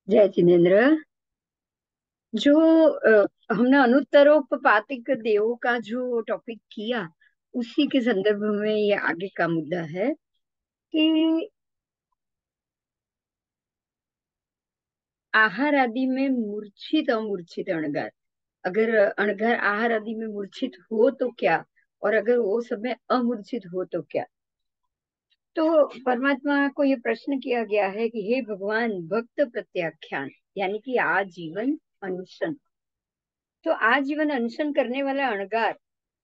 जय जिनेन्द्र। जो हमने अनुत्तरोपपातिक देवों का जो टॉपिक किया, उसी के संदर्भ में ये आगे का मुद्दा है कि आहार आदि में मूर्छित अमूर्छित अणगार, अगर अणगार आहार आदि में मूर्छित हो तो क्या, और अगर वो समय अमूर्छित हो तो क्या। तो परमात्मा को ये प्रश्न किया गया है कि हे भगवान, भक्त प्रत्याख्यान यानी कि आजीवन अनशन। तो आजीवन अनशन करने वाला अणगार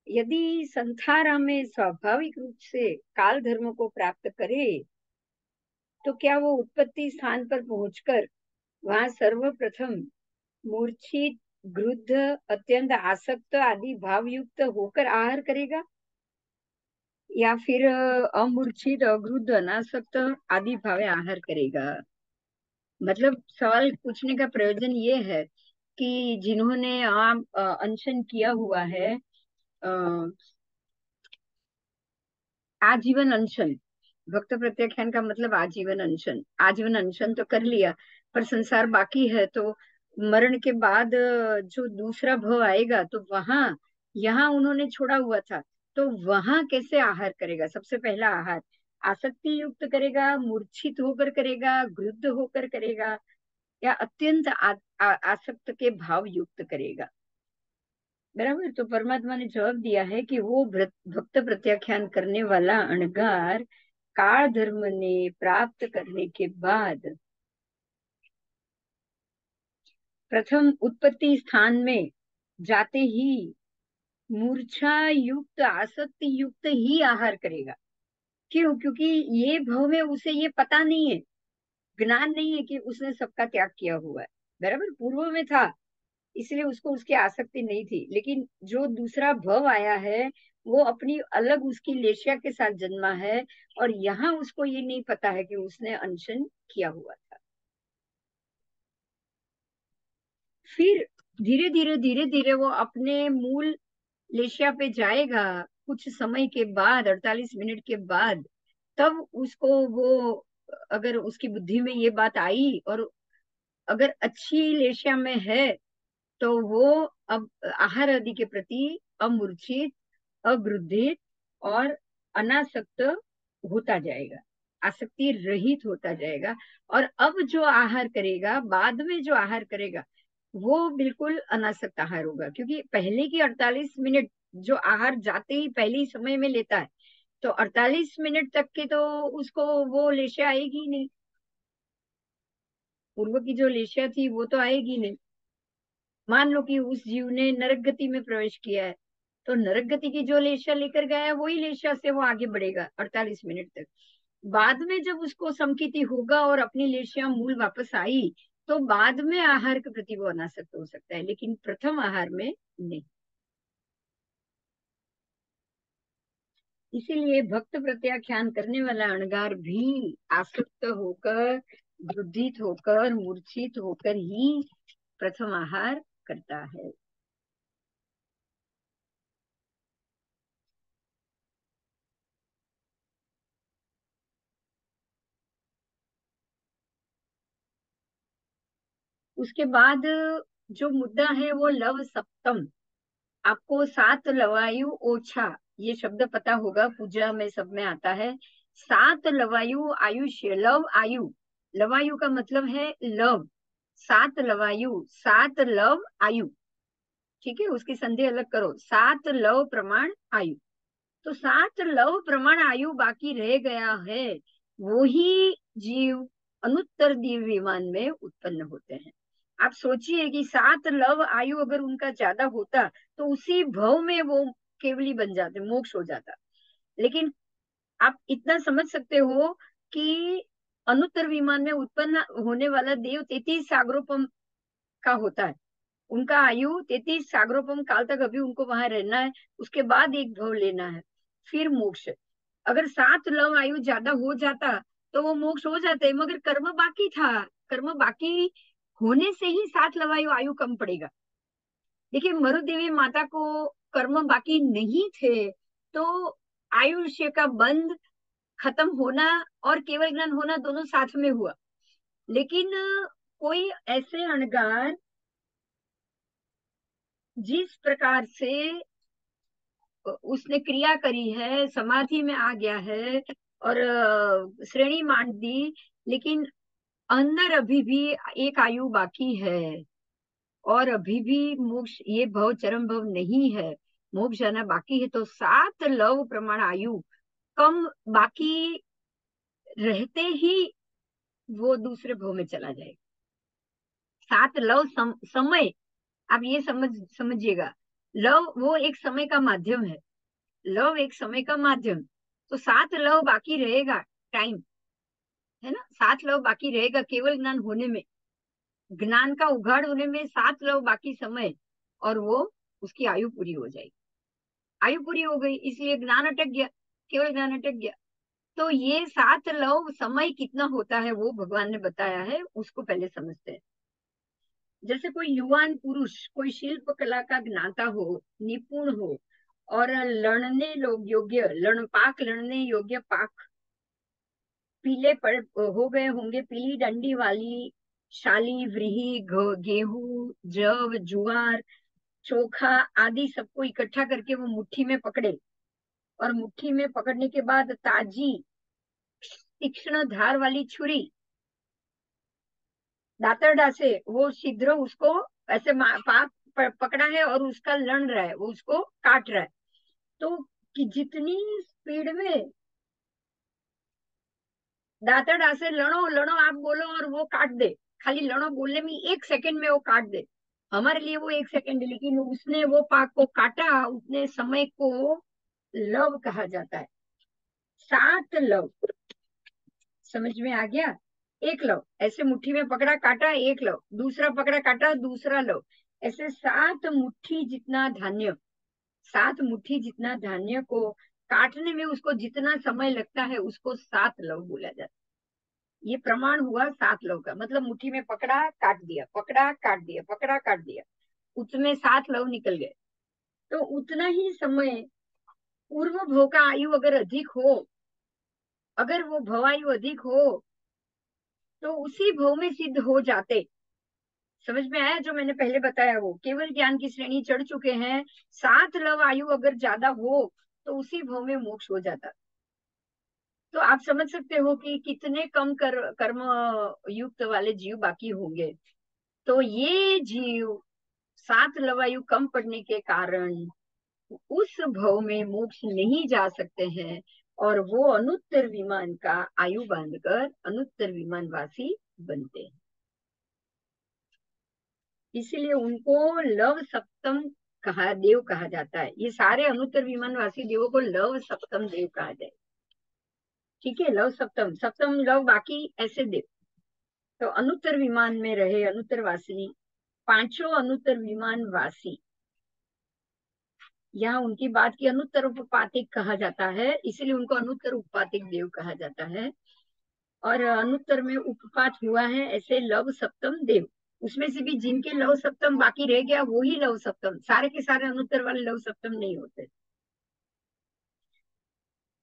यदि संसार में स्वाभाविक रूप से काल धर्म को प्राप्त करे, तो क्या वो उत्पत्ति स्थान पर पहुंचकर वहां सर्वप्रथम मूर्छित, क्रुद्ध, अत्यंत आसक्त आदि भाव युक्त होकर आहार करेगा, या फिर अमूर्छित, अक्रुद्ध, अनासक्त आदि भावे आहार करेगा। मतलब सवाल पूछने का प्रयोजन ये है कि जिन्होंने अनशन किया हुआ है, आजीवन अनशन, भक्त प्रत्याख्यान का मतलब आजीवन अनशन। आजीवन अनशन तो कर लिया, पर संसार बाकी है। तो मरण के बाद जो दूसरा भव आएगा, तो वहां, यहाँ उन्होंने छोड़ा हुआ था, तो वहां कैसे आहार करेगा। सबसे पहला आहार आसक्ति युक्त करेगा, मूर्छित होकर करेगा, क्रुद्ध होकर करेगा, या अत्यंत आसक्त के भाव युक्त करेगा। बराबर। तो परमात्मा ने जवाब दिया है कि वो भक्त प्रत्याख्यान करने वाला अणगार काल धर्म ने प्राप्त करने के बाद प्रथम उत्पत्ति स्थान में जाते ही मूर्छा युक्त, आसक्ति युक्त ही आहार करेगा। क्यों? क्योंकि ये भव में उसे ये पता नहीं है, ज्ञान नहीं है कि उसने सबका त्याग किया हुआ है। बराबर। पूर्व में था, इसलिए उसको उसकी आसक्ति नहीं थी। लेकिन जो दूसरा भव आया है, वो अपनी अलग उसकी लेशिया के साथ जन्मा है, और यहाँ उसको ये नहीं पता है कि उसने अनशन किया हुआ था। फिर धीरे धीरे वो अपने मूल लेशिया पे जाएगा। कुछ समय के बाद, 48 मिनट के बाद, तब उसको वो, अगर उसकी बुद्धि में ये बात आई और अगर अच्छी लेशिया में है, तो वो अब आहार आदि के प्रति अमूर्छित, अग्रुधित और अनासक्त होता जाएगा, आसक्ति रहित होता जाएगा। और अब जो आहार करेगा, बाद में जो आहार करेगा, वो बिल्कुल अनासक्त आहार होगा। क्योंकि पहले की 48 मिनट जो आहार जाते ही पहले ही समय में लेता है, तो 48 मिनट तक के तो उसको वो लेशा आएगी ही नहीं। पूर्व की जो लेशा थी वो तो आएगी नहीं। मान लो कि उस जीव ने नरक गति में प्रवेश किया है, तो नरक गति की जो लेशा लेकर गया है, वही लेशा से वो आगे बढ़ेगा 48 मिनट तक। बाद में जब उसको समकिति होगा और अपनी लेशिया मूल वापस आई, तो बाद में आहार के प्रति वो अनासक्त हो सकता है, लेकिन प्रथम आहार में नहीं। इसीलिए भक्त प्रत्याख्यान करने वाला अणगार भी आसक्त होकर, क्रोधित होकर, मूर्छित होकर ही प्रथम आहार करता है। उसके बाद जो मुद्दा है वो लव सप्तम। आपको सात लवायु ओछा, ये शब्द पता होगा, पूजा में सब में आता है। सात लवायु आयुष्य, लव आयु, लवायु का मतलब है लव। सात लवायु, सात लव आयु। ठीक है, उसकी संधि अलग करो, सात लव प्रमाण आयु। तो सात लव प्रमाण आयु बाकी रह गया है, वो ही जीव अनुत्तर दिव्य विमान में उत्पन्न होते हैं। आप सोचिए कि सात लव आयु अगर उनका ज्यादा होता, तो उसी भव में वो केवली बन जाते, मोक्ष हो जाता। लेकिन आप इतना समझ सकते हो कि अनुत्तर विमान में उत्पन्न होने वाला देव 33 सागरोपम का होता है। उनका आयु 33 सागरोपम काल तक अभी उनको वहां रहना है, उसके बाद एक भव लेना है, फिर मोक्ष। अगर सात लव आयु ज्यादा हो जाता, तो वो मोक्ष हो जाते, मगर कर्म बाकी था। कर्म बाकी होने से ही सात लव आयु आयु कम पड़ेगा। देखिए, मरुदेवी माता को कर्म बाकी नहीं थे, तो आयुष्य का बंध खत्म होना और केवल ज्ञान होना दोनों साथ में हुआ। लेकिन कोई ऐसे अणगार जिस प्रकार से उसने क्रिया करी है, समाधि में आ गया है और श्रेणी मान दी, लेकिन अंदर अभी भी एक आयु बाकी है और अभी भी मोक्ष, ये भव चरम भव नहीं है, मोक्ष जाना बाकी है। तो 7 लव प्रमाण आयु कम बाकी रहते ही वो दूसरे भव में चला जाएगा। 7 लव समय, आप ये समझिएगा, लव वो एक समय का माध्यम है, लव एक समय का माध्यम। तो 7 लव बाकी रहेगा, टाइम है ना, 7 लव बाकी रहेगा केवल ज्ञान होने में, ज्ञान का उघाड़ होने में 7 लव बाकी समय, और वो उसकी आयु पूरी हो जाएगी। आयु पूरी हो गई इसलिए ज्ञान अटक गया, केवल ज्ञान अटक गया। तो ये 7 लव समय कितना होता है वो भगवान ने बताया है, उसको पहले समझते हैं। जैसे कोई युवान पुरुष कोई शिल्प कला का ज्ञाता हो, निपुण हो और लड़ने लोग योग्य, पाक लड़ने योग्य पाक पीले पड़ हो गए होंगे, पीली डंडी वाली शाली, व्रीहि, गेहूं, जव, जुआर, चोखा आदि सबको इकट्ठा करके वो मुट्ठी में पकड़े, और मुट्ठी में पकड़ने के बाद ताजी तीक्ष्ण धार वाली छुरी दातरडा से वो छिद्र उसको ऐसे पाक पकड़ा है और उसका लड़ रहा है, वो उसको काट रहा है। तो कि जितनी स्पीड में दातरडा से लड़ो लड़ो आप बोलो और वो काट दे, खाली लड़ो बोलने में 1 सेकंड में वो काट दे, हमारे लिए वो 1 सेकंड, लेकिन उसने वो पाक को काटा, उतने समय को लव कहा जाता है। 7 लव, समझ में आ गया? एक लव ऐसे मुट्ठी में पकड़ा काटा, एक लव, दूसरा पकड़ा काटा, दूसरा लव, ऐसे 7 मुट्ठी जितना धान्य, 7 मुट्ठी जितना धान्य को काटने में उसको जितना समय लगता है उसको 7 लव बोला जाता है। ये प्रमाण हुआ 7 लव का, मतलब मुट्ठी में पकड़ा काट दिया, पकड़ा काट दिया, पकड़ा काट दिया, उसमें 7 लव निकल गए। तो उतना ही समय पूर्व भव का आयु अगर अधिक हो, अगर वो भवायु अधिक हो तो उसी भव में सिद्ध हो जाते। समझ में आया? जो मैंने पहले बताया वो केवल ज्ञान की श्रेणी चढ़ चुके हैं, 7 लव आयु अगर ज्यादा हो तो उसी भव में मोक्ष हो जाता। तो आप समझ सकते हो कि कितने कम कर्म युक्त वाले जीव बाकी होंगे। तो ये जीव 7 लव आयु कम पड़ने के कारण उस भव में मोक्ष नहीं जा सकते हैं, और वो अनुत्तर विमान का आयु बांधकर अनुत्तर विमान वासी बनते हैं। इसलिए उनको लव सप्तम देव कहा जाता है। ये सारे अनुत्तर विमानवासी देवों को लव सप्तम देव कहा जाए। ठीक है, लव सप्तम, सप्तम लव बाकी ऐसे देव। तो अनुत्तर विमान में रहे अनुत्तर वासी, पांचों अनुत्तर विमान वासी, यहाँ उनकी बात की अनुत्तर उपपातिक कहा जाता है, इसलिए उनको अनुत्तर उपपातिक देव कहा जाता है। और अनुत्तर में उपपात हुआ है ऐसे लव सप्तम देव, उसमें से भी जिनके लव सप्तम बाकी रह गया वो ही लव सप्तम, सारे के सारे अनुत्तर वाले लव सप्तम नहीं होते।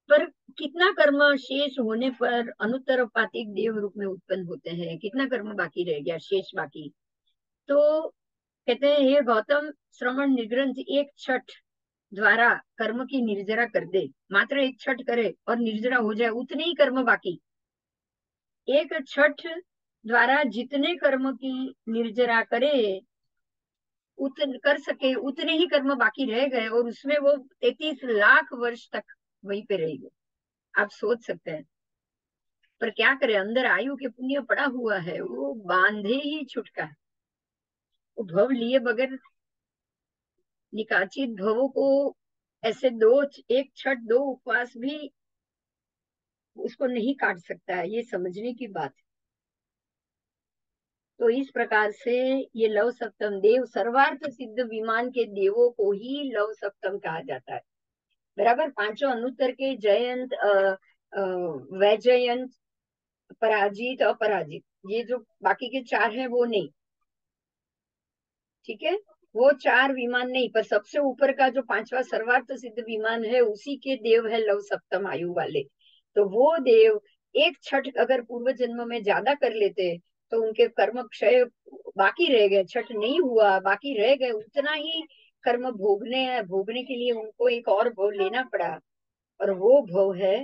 पर कितना कर्म शेष होने पर अनुत्तर उपातिक देव रूप में उत्पन्न होते हैं, कितना कर्म बाकी रह गया शेष बाकी? तो कहते हैं हे गौतम, श्रवण निग्रंथ 1 छठ द्वारा कर्म की निर्जरा कर दे, मात्र 1 छठ करे और निर्जरा हो जाए, उतने ही कर्म बाकी। 1 छठ द्वारा जितने कर्म की निर्जरा करे कर सके उतने ही कर्म बाकी रह गए, और उसमें वो 33 लाख वर्ष तक वहीं पे रह गए। आप सोच सकते हैं। पर क्या करे, अंदर आयु के पुण्य पड़ा हुआ है, वो बांधे ही छुटका है। वो भव लिए बगैर निकाचित भवों को ऐसे 1 छठ 2 उपवास भी उसको नहीं काट सकता है, ये समझने की बात है। तो इस प्रकार से ये लव सप्तम देव, सर्वार्थ सिद्ध विमान के देवों को ही लव सप्तम कहा जाता है। बराबर, पांचों अनुत्तर के जयंत, वैजयंत, पराजित, अपराजित, ये जो बाकी के 4 हैं वो नहीं। ठीक है, वो 4 विमान नहीं, पर सबसे ऊपर का जो 5वां सर्वार्थ सिद्ध विमान है उसी के देव है लव सप्तम आयु वाले। तो वो देव 1 छठ अगर पूर्व जन्म में ज्यादा कर लेते तो उनके कर्म क्षय बाकी रह गए, छठ नहीं हुआ, बाकी रह गए, उतना ही कर्म भोगने के लिए उनको एक और भव लेना पड़ा। और वो भव है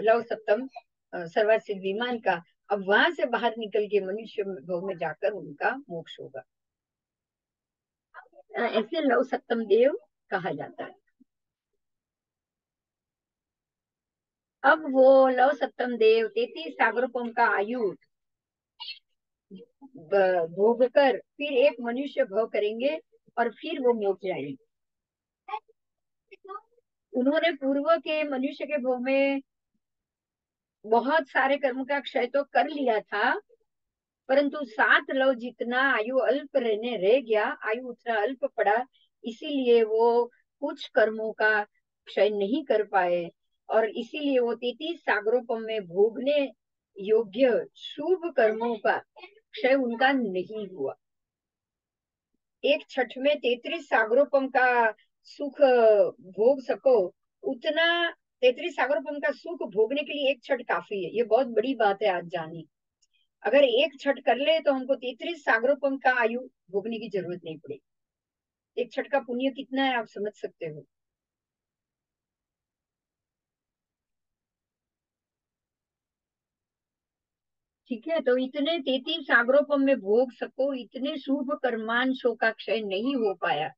लव सप्तम सर्वार्थ सिद्ध विमान का। अब वहां से बाहर निकल के मनुष्य भव में जाकर उनका मोक्ष होगा। ऐसे लव सप्तम देव कहा जाता है। अब वो लव सप्तम देव 33 सागरों का आयु भोग कर फिर एक मनुष्य भव करेंगे और फिर वो मोक्ष जाएंगे। उन्होंने पूर्व के मनुष्य के भव में बहुत सारे कर्म का क्षय तो कर लिया था, परंतु 7 लव जितना आयु अल्प रहने रह गया, आयु उतना अल्प पड़ा, इसीलिए वो कुछ कर्मों का क्षय नहीं कर पाए, और इसीलिए वो 33 सागरोपम में भोगने योग्य शुभ कर्मों का क्षय उनका नहीं हुआ। एक छठ में 33 सागरोपम का सुख भोग सको, उतना 33 सागरोपम का सुख भोगने के लिए एक छठ काफी है। ये बहुत बड़ी बात है आज जानी। अगर एक छठ कर ले तो हमको 33 सागरोपम का आयु भोगने की जरूरत नहीं पड़ेगी। एक छठ का पुण्य कितना है आप समझ सकते हो। ठीक है, तो इतने 33 सागरोपम में भोग सको, इतने शुभ कर्मांशों का क्षय नहीं हो पाया,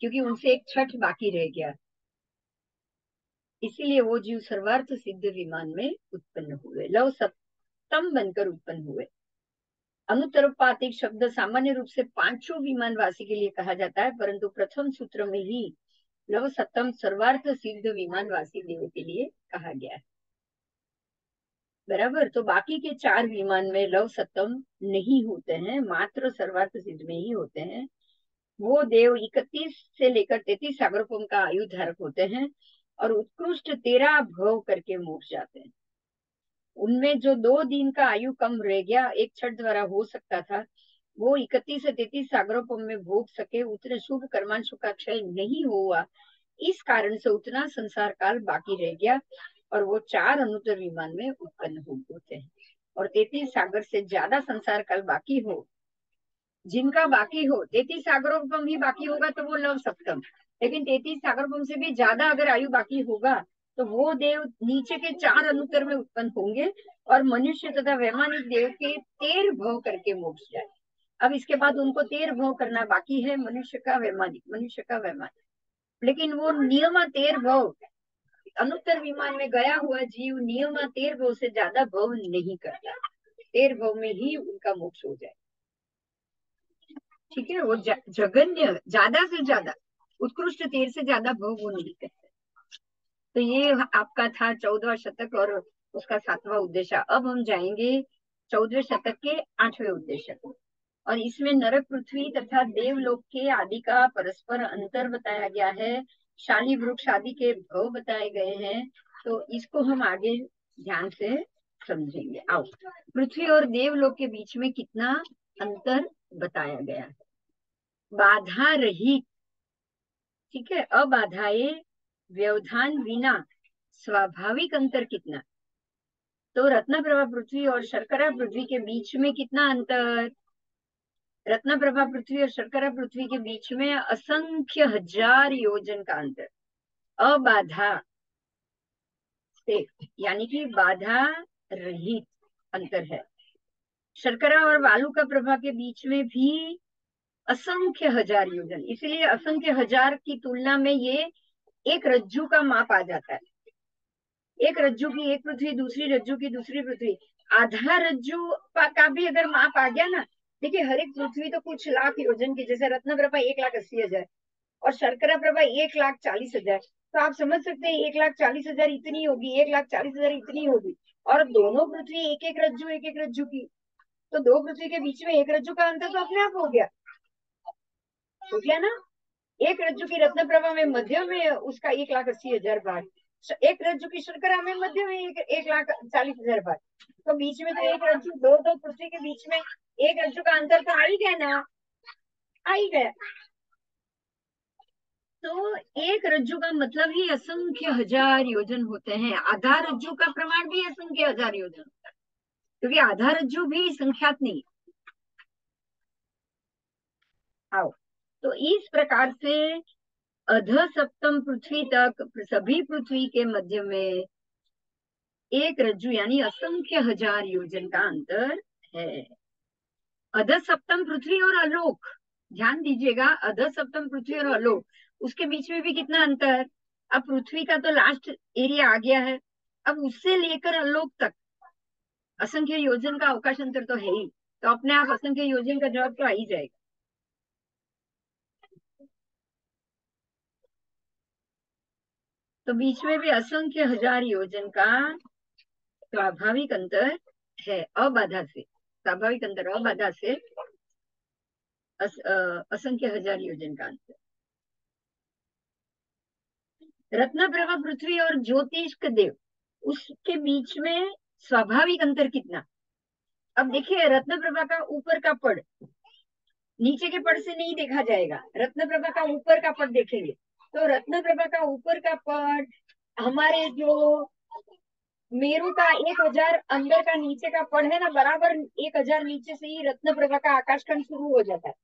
क्योंकि उनसे एक छठ बाकी रह गया। इसीलिए वो जीव सर्वार्थ सिद्ध विमान में उत्पन्न हुए, लव सप्तम बनकर उत्पन्न हुए। अनुतरपातिक शब्द सामान्य रूप से पांचों विमान वासी के लिए कहा जाता है, परंतु प्रथम सूत्र में ही लव सप्तम सर्वार्थ सिद्ध विमान वासी देव के लिए कहा गया है। बराबर, तो बाकी के 4 विमान में लव सप्तम नहीं होते हैं, मात्र सर्वार्थ सिद्ध में ही होते हैं। वो देव 31 से लेकर 33 सागरोपम का आयु धारक होते हैं और उत्कृष्ट 13 भव करके मोक्ष जाते हैं। उनमें जो 2 दिन का आयु कम रह गया, एक छठ द्वारा हो सकता था, वो 31 से 33 सागरोपम में भोग सके, उतने शुभ कर्मांशों का क्षय नहीं हुआ, इस कारण से उतना संसार काल बाकी रह गया और वो 4 अनुत्तर विमान में उत्पन्न होते हैं। और 33 सागर से ज्यादा संसार काल बाकी हो, जिनका बाकी हो, 33 सागरोपम ही बाकी होगा तो वो लव सप्तम, लेकिन 33 सागरोपम से भी ज्यादा अगर आयु बाकी होगा तो वो देव नीचे के 4 अनुत्तर में उत्पन्न होंगे और मनुष्य तथा वैमानिक देव के 13 भव करके मोक्ष जाए। अब इसके बाद उनको 13 भव करना बाकी है, मनुष्य का वैमानिक, लेकिन वो नियमा 13 भव, अनुत्तर विमान में गया हुआ जीव नियमा 13 भव से ज्यादा भव नहीं करता, 13 भव में ही उनका मोक्ष हो जाए। ठीक है, वो जगन्य ज्यादा से ज्यादा उत्कृष्ट 13 से ज्यादा भव वो नहीं करते। तो ये आपका था 14वां शतक और उसका 7वां उद्देश्य। अब हम जाएंगे 14वें शतक के 8वें उद्देश्य को, और इसमें नरक पृथ्वी तथा देवलोक के आदि का परस्पर अंतर बताया गया है, शाली वृक्ष आदि के भव बताए गए हैं। तो इसको हम आगे ध्यान से समझेंगे। आओ, पृथ्वी और देवलोक के बीच में कितना अंतर बताया गया है। बाधा रहित, ठीक है, अबाधाए व्यवधान विना स्वाभाविक अंतर कितना। तो रत्न प्रभा पृथ्वी और शर्करा पृथ्वी के बीच में कितना अंतर। रत्न प्रभा पृथ्वी और शर्करा पृथ्वी के बीच में असंख्य हजार योजन का अंतर, अबाधा से, यानी कि बाधा रहित अंतर है। शर्करा और बालू का प्रभा के बीच में भी असंख्य हजार योजन, इसलिए असंख्य हजार की तुलना में ये एक रज्जू का माप आ जाता है। एक रज्जू की एक पृथ्वी, दूसरी रज्जू की दूसरी पृथ्वी, आधा रज्जू का भी अगर माप आ गया ना। देखिए, हर एक पृथ्वी तो कुछ लाख योजन की, जैसे रत्न प्रभा 1,80,000 और शर्करा प्रभा 1,40,000, तो आप समझ सकते हैं 1,40,000 इतनी होगी, 1,40,000 इतनी होगी, और दोनों पृथ्वी एक एक रज्जू की, तो दो पृथ्वी के बीच में एक रज्जू का अंतर तो अपने आप हो गया ना। एक रज्जू की रत्न प्रभा में मध्य में उसका 1,80,000 भाग, एक रज्जू की शर्करा में मध्य में 1,40,000 भाग, तो बीच में तो एक रज्जू, दो पृथ्वी के बीच में एक रज्जू का अंतर तो आ ही गया ना, आ ही गया। तो एक रज्जू का मतलब ही असंख्य हजार योजन होते हैं, आधा रज्जू का प्रमाण भी असंख्य हजार योजन होता है। क्योंकि आधा रज्जु भी संख्यात नहीं। आओ, तो इस प्रकार से अध सप्तम पृथ्वी तक सभी पृथ्वी के मध्य में एक रज्जु यानी असंख्य हजार योजन का अंतर है। अध सप्तम पृथ्वी और आलोक, ध्यान दीजिएगा, अध सप्तम पृथ्वी और आलोक, उसके बीच में भी कितना अंतर। अब पृथ्वी का तो लास्ट एरिया आ गया है, अब उससे लेकर आलोक तक असंख्य योजन का अवकाश अंतर तो है ही, तो अपने आप असंख्य योजन का जवाब तो आ ही जाएगा। तो बीच में भी असंख्य हजार योजन का स्वाभाविक अंतर है, अबाधा से, स्वाभाविक अंतर अबाधा से असंख्य हजार योजन का अंतर। रत्न प्रभा पृथ्वी और ज्योतिष्क देव, उसके बीच में स्वाभाविक अंतर कितना। अब देखिए, रत्न प्रभा का ऊपर का पड़ नीचे के पड़ से नहीं देखा जाएगा, रत्न प्रभा का ऊपर का पड़ देखेंगे। तो रत्न प्रभा का ऊपर का पड़ हमारे जो मेरू का 1000 अंदर का नीचे का पड़ है ना, बराबर 1000 नीचे से ही रत्न प्रभा का आकाशखंड शुरू हो जाता है।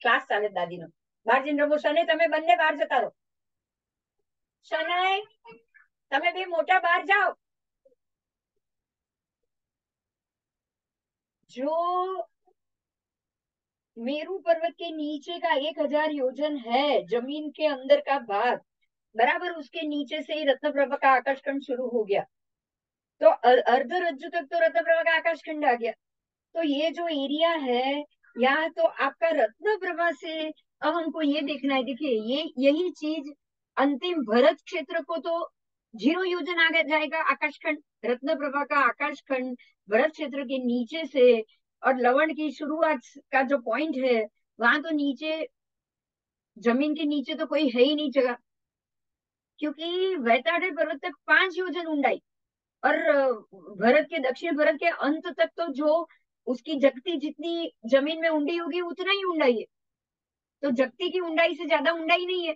ક્લાસ ચાલે દાદીનો, બહાર જઈને રમો. શને તમે બંને બહાર જતા રહો. શનય, તમે બે મોટા બહાર જાઓ. जो मेरू पर्वत के नीचे का 1000 योजन है, जमीन के अंदर का भाग, बराबर उसके नीचे से ही रत्न प्रभा का आकाशखंड शुरू हो गया। तो अर्ध रज्जु तक तो रत्न प्रभा का आकाशखंड आ गया। तो ये जो एरिया है यहाँ, तो आपका रत्न प्रभा से अब हमको ये देखना है। देखिए, ये यही चीज अंतिम भरत क्षेत्र को तो 0 योजन आ जाएगा आकाशखंड, रत्न प्रभा का आकाशखंड भरत क्षेत्र के नीचे से, और लवण की शुरुआत का जो पॉइंट है वहां तो नीचे जमीन के नीचे तो कोई है ही नहीं जगह, क्योंकि वैताड़े पर्वत तक 5 योजन ऊंडाई, और भरत के दक्षिण भरत के अंत तक तो जो उसकी जगती जितनी जमीन में ऊंडी होगी उतना ही ऊंडाई है। तो जगती की ऊंडाई से ज्यादा ऊंडाई नहीं है,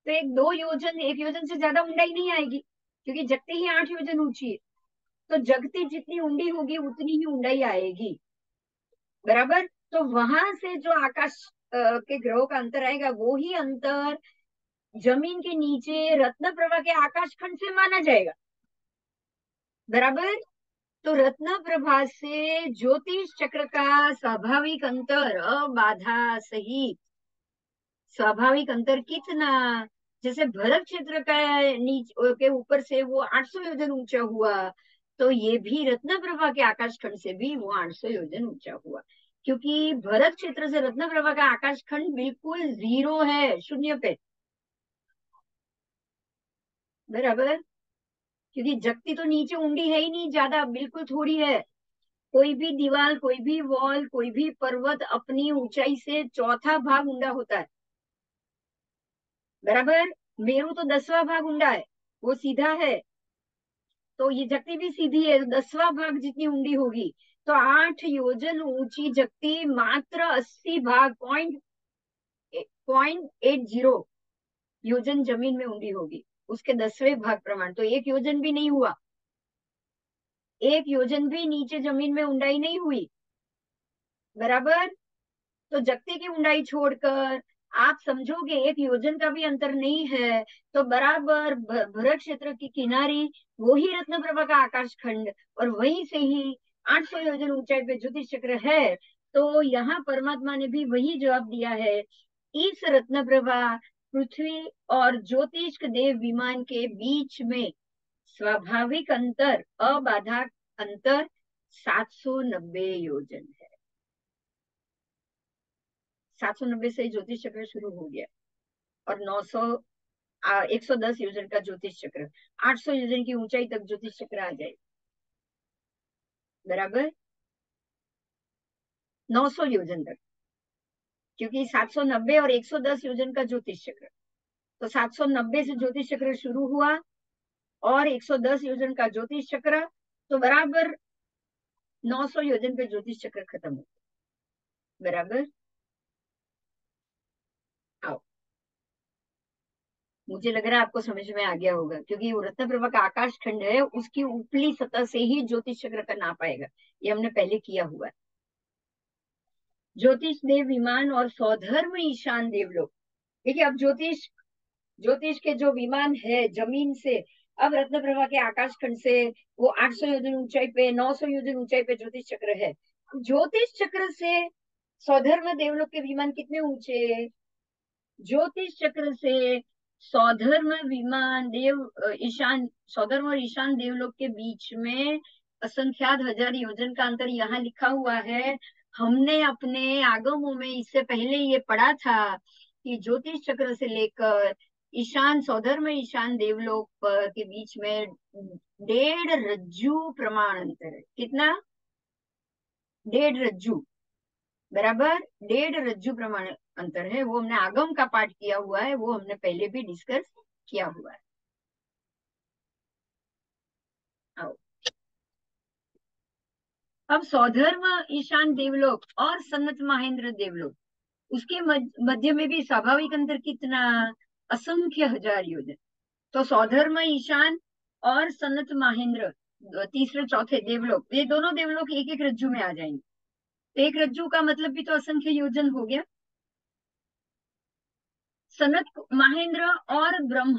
तो 1 योजन से ज्यादा ऊंडाई नहीं आएगी, क्योंकि जगती ही 8 योजन ऊंची है। तो जगती जितनी ऊंडी होगी उतनी ही ऊंडाई आएगी, बराबर। तो वहां से जो आकाश के ग्रहों का अंतर आएगा, वो ही अंतर जमीन के नीचे रत्न प्रभा के आकाशखंड से माना जाएगा, बराबर। तो रत्न प्रभा से ज्योतिष चक्र का स्वाभाविक अंतर अबाधा सहित, स्वाभाविक अंतर कितना, जैसे भरत क्षेत्र का नीचे के ऊपर से वो 800 योजन ऊंचा हुआ, तो ये भी रत्न प्रभा के आकाशखंड से भी वो 800 योजन ऊंचा हुआ, क्योंकि भरत क्षेत्र से रत्न प्रभा का आकाशखंड बिल्कुल 0 है, शून्य पे, बराबर। क्योंकि जगती तो नीचे ऊंडी है ही नहीं ज्यादा, बिल्कुल थोड़ी है। कोई भी दीवार, कोई भी वॉल, कोई भी पर्वत अपनी ऊंचाई से चौथा भाग ऊंडा होता है, बराबर। मेरू तो 10वां भाग ऊंडा है, वो सीधा है। तो ये जगती भी सीधी है, 10वां भाग जितनी ऊंडी होगी। तो 8 योजन ऊंची जगती मात्र 80 भाग, 0.80 योजन जमीन में ऊंडी होगी, उसके 10वें भाग प्रमाण। तो 1 योजन भी नहीं हुआ, 1 योजन भी नीचे जमीन में ऊंडाई नहीं हुई, बराबर। तो जगती की ऊंडाई छोड़कर आप समझोगे 1 योजन का भी अंतर नहीं है, तो बराबर भरत क्षेत्र की किनारी वो ही रत्न प्रभा का आकाश खंड, और वहीं से ही 800 योजन ऊंचाई पे ज्योतिष चक्र है। तो यहाँ परमात्मा ने भी वही जवाब दिया है, इस रत्न प्रभा पृथ्वी और ज्योतिष देव विमान के बीच में स्वाभाविक अंतर अबाधा अंतर 790 योजन है। 790 से ज्योतिष चक्र शुरू हो गया, और 110 योजन का ज्योतिष चक्र, 800 योजन की ऊंचाई तक ज्योतिष चक्र आ जाए, बराबर। 900 योजन तक, क्योंकि 790 और 110 योजन का ज्योतिष चक्र, तो 790 से ज्योतिष चक्र शुरू हुआ और 110 योजन का ज्योतिष चक्र, तो बराबर 900 योजन पे ज्योतिष चक्र खत्म हो, बराबर। आओ, मुझे लग रहा है आपको समझ में आ गया होगा, क्योंकि वो रत्न प्रभा का आकाश खंड है, उसकी ऊपरी सतह से ही ज्योतिष चक्र का नाप आएगा। ये हमने पहले किया हुआ है। ज्योतिष देव विमान और सौधर्म ईशान देवलोक। देखिए, अब ज्योतिष ज्योतिष के जो विमान है जमीन से, अब रत्न प्रभा के आकाश खंड से वो 800 योजन ऊंचाई पे, 900 योजन ऊंचाई पे ज्योतिष चक्र है। ज्योतिष चक्र से सौधर्म देवलोक के विमान कितने ऊंचे? ज्योतिष चक्र से सौधर्म विमान ईशान, सौधर्म और ईशान देवलोक के बीच में असंख्यात हजार योजन का अंतर यहाँ लिखा हुआ है। हमने अपने आगमों में इससे पहले ये पढ़ा था कि ज्योतिष चक्र से लेकर ईशान, सौधर्म ईशान देवलोक के बीच में 1.5 रज्जु प्रमाण अंतर है। कितना? 1.5 रज्जु बराबर 1.5 रज्जु प्रमाण अंतर है। वो हमने आगम का पाठ किया हुआ है, वो हमने पहले भी डिस्कस किया हुआ है। आओ, अब सौधर्म ईशान देवलोक और सनत महेंद्र देवलोक, उसके मध्य में भी स्वाभाविक अंतर कितना? असंख्य हजार योजन। तो सौधर्म ईशान और सनत महेंद्र, तीसरे चौथे देवलोक, ये दोनों देवलोक एक एक रज्जु में आ जाएंगे। तो एक रज्जु का मतलब भी तो असंख्य योजन हो गया। सनत महेंद्र और ब्रह्म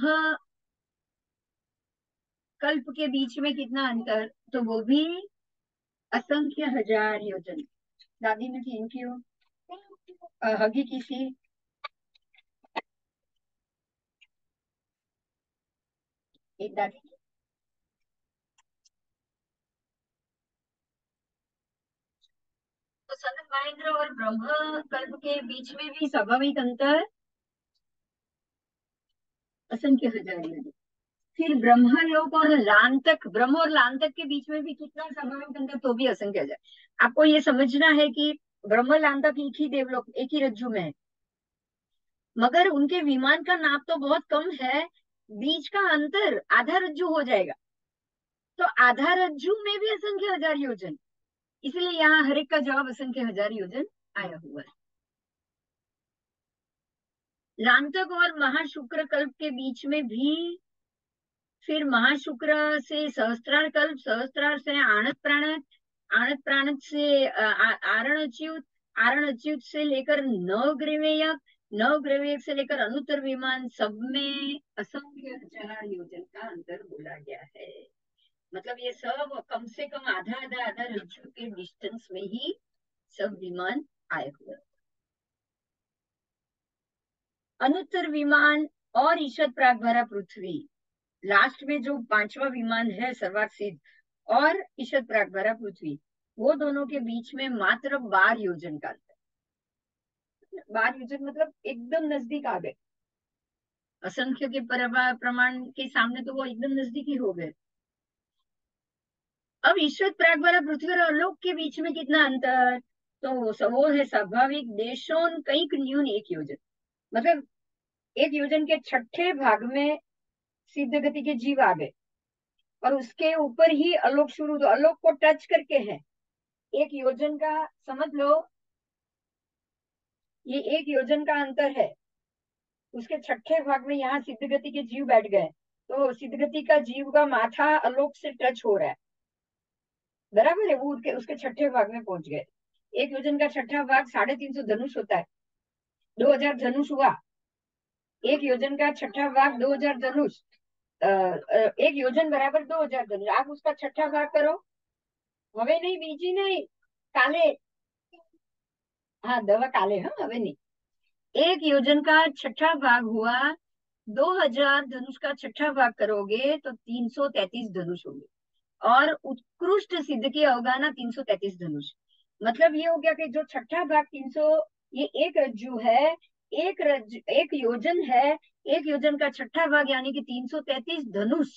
कल्प के बीच में कितना अंतर? तो वो भी असंख्य हजार योजन। दादी ने थैंक यू हगी किसी। एक दादी, तो सनत महेंद्र और ब्रह्म कल्प के बीच में भी स्वाभाविक अंतर असंख्य हजार योजन। फिर ब्रह्मलोक और लांतक, ब्रह्म और लांतक के बीच में भी कितना स्वाभाविक अंतर? तो भी असंख्य हजार। आपको ये समझना है कि ब्रह्म लांतक एक ही देवलोक, एक ही रज्जु में है, मगर उनके विमान का नाप तो बहुत कम है, बीच का अंतर आधा रज्जु हो जाएगा। तो आधा रज्जु में भी असंख्य हजार योजन, इसलिए यहाँ हर एक का जवाब असंख्य हजार योजन आया हुआ है। लांतक और महाशुक्र कल्प के बीच में भी, फिर महाशुक्र से सहस्त्रार कल्प, सहस्त्रार से आणत प्राणत, आणत प्राणत से आरण अच्युत, आरण अच्युत से लेकर नवग्रहयक, नवग्रहयक से लेकर अनुत्तर विमान, सब में असंख्य हजार योजन का अंतर बोला गया है। मतलब ये सब कम से कम आधा आधा आधा रज्जु के डिस्टेंस में ही सब विमान आए हुए। अनुत्तर विमान और ईशद प्रागभारा पृथ्वी, लास्ट में जो पांचवा विमान है सर्वात सिद्ध, और ईशद प्रागभारा पृथ्वी, वो दोनों के बीच में मात्र 12 योजन का अंतर। 12 योजन मतलब एकदम नजदीक आ गए। असंख्य के प्रमाण के सामने तो वो एकदम नजदीकी हो गए। अब ईश्वर प्रागभारा पृथ्वी और आलोक के बीच में कितना अंतर? तो वो है स्वाभाविक देशों कई न्यून एक योजन। मतलब एक योजन के छठे भाग में सिद्ध गति के जीव आ गए, और उसके ऊपर ही आलोक शुरू, तो आलोक को टच करके है। एक योजन का समझ लो, ये एक योजन का अंतर है। उसके छठे भाग में यहाँ सिद्ध गति के जीव बैठ गए, तो सिद्ध गति का जीव का माथा आलोक से टच हो रहा है, बराबर है। वो उसके छठे भाग में पहुंच गए। एक योजन का छठा भाग 350 धनुष होता है, 2000 धनुष हुआ। एक योजन का छठा भाग 2000 धनुष, एक योजन बराबर 2000 धनुष। आप उसका छठा भाग करो। हवे नहीं, बीजी नहीं, काले, हाँ दवा काले, हाँ हवे नहीं। एक योजन का छठा भाग हुआ, 2000 धनुष का छठा भाग करोगे तो 333 धनुष होंगे, और उत्कृष्ट सिद्ध की अवगाना 333 धनुष। मतलब ये हो गया कि जो छठा भाग 300, ये एक रज्जु है, एक योजन है, एक योजन का छठा भाग यानी कि 333 धनुष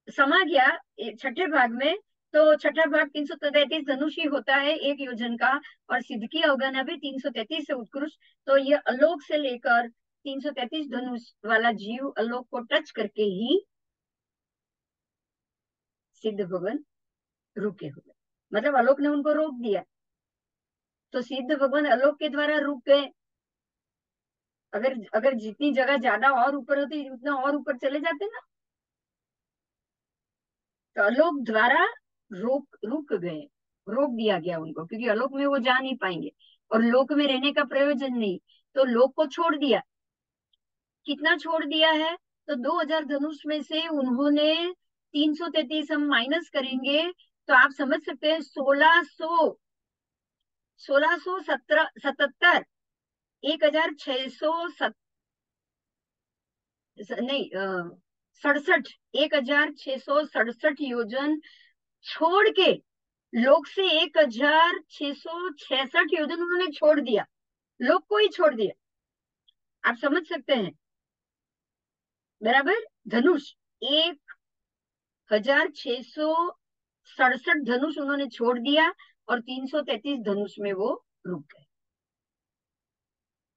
समा गया छठे भाग में। तो छठा भाग 333 धनुष ही होता है एक योजन का, और सिद्ध की अवगाना भी 333 से उत्कृष्ट। तो ये आलोक से लेकर 333 धनुष वाला जीव आलोक को टच करके ही सिद्ध भगवान रुके हुए, मतलब आलोक ने उनको रोक दिया, तो सिद्ध भगवान आलोक के द्वारा रुक गए। अगर अगर जितनी जगह ज्यादा और ऊपर होती उतना और ऊपर चले जाते ना। तो अलोक द्वारा रुक गए, रोक दिया गया उनको, क्योंकि अलोक में वो जा नहीं पाएंगे और लोक में रहने का प्रयोजन नहीं, तो लोक को छोड़ दिया। कितना छोड़ दिया है? तो 2000 धनुष में से उन्होंने 333 हम माइनस करेंगे तो आप समझ सकते हैं 1677, 1600 नहीं, 67, 1667 योजन छोड़ के, लोक से 1666 योजन उन्होंने छोड़ दिया, लोक को ही छोड़ दिया। आप समझ सकते हैं, बराबर। धनुष 1667 धनुष उन्होंने छोड़ दिया और 333 धनुष में वो रुक गए।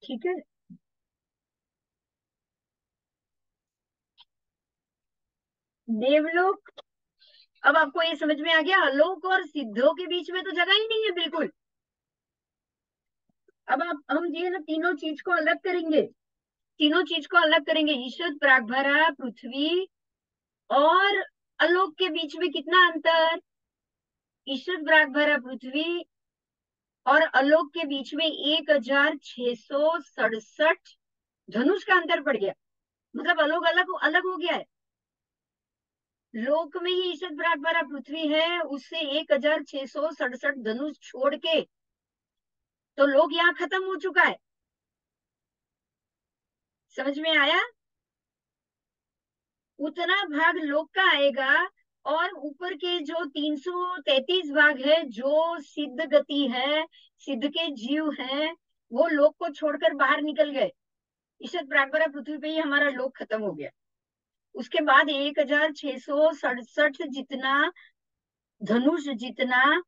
ठीक है। देवलोक, अब आपको ये समझ में आ गया, अलोक और सिद्धों के बीच में तो जगह ही नहीं है बिल्कुल। अब आप हम ये ना तीनों चीज को अलग करेंगे, तीनों चीज को अलग करेंगे, ईशद प्रागभारा पृथ्वी और अलोक के बीच में कितना अंतर? ईशद प्रागभारा पृथ्वी और अलोक के बीच में 1667 धनुष का अंतर पड़ गया, मतलब अलोक अलग अलग हो गया है। लोक में ही ईशद प्रागभारा पृथ्वी है, उससे 1667 धनुष छोड़ के तो लोक यहाँ खत्म हो चुका है। समझ में आया? उतना भाग लोक का आएगा और ऊपर के जो 333 भाग है जो सिद्ध गति है, सिद्ध के जीव हैं, वो लोक को छोड़कर बाहर निकल गए। ईशद प्रागभारा पृथ्वी पे ही हमारा लोक खत्म हो गया। उसके बाद 1667 जितना धनुष, जितना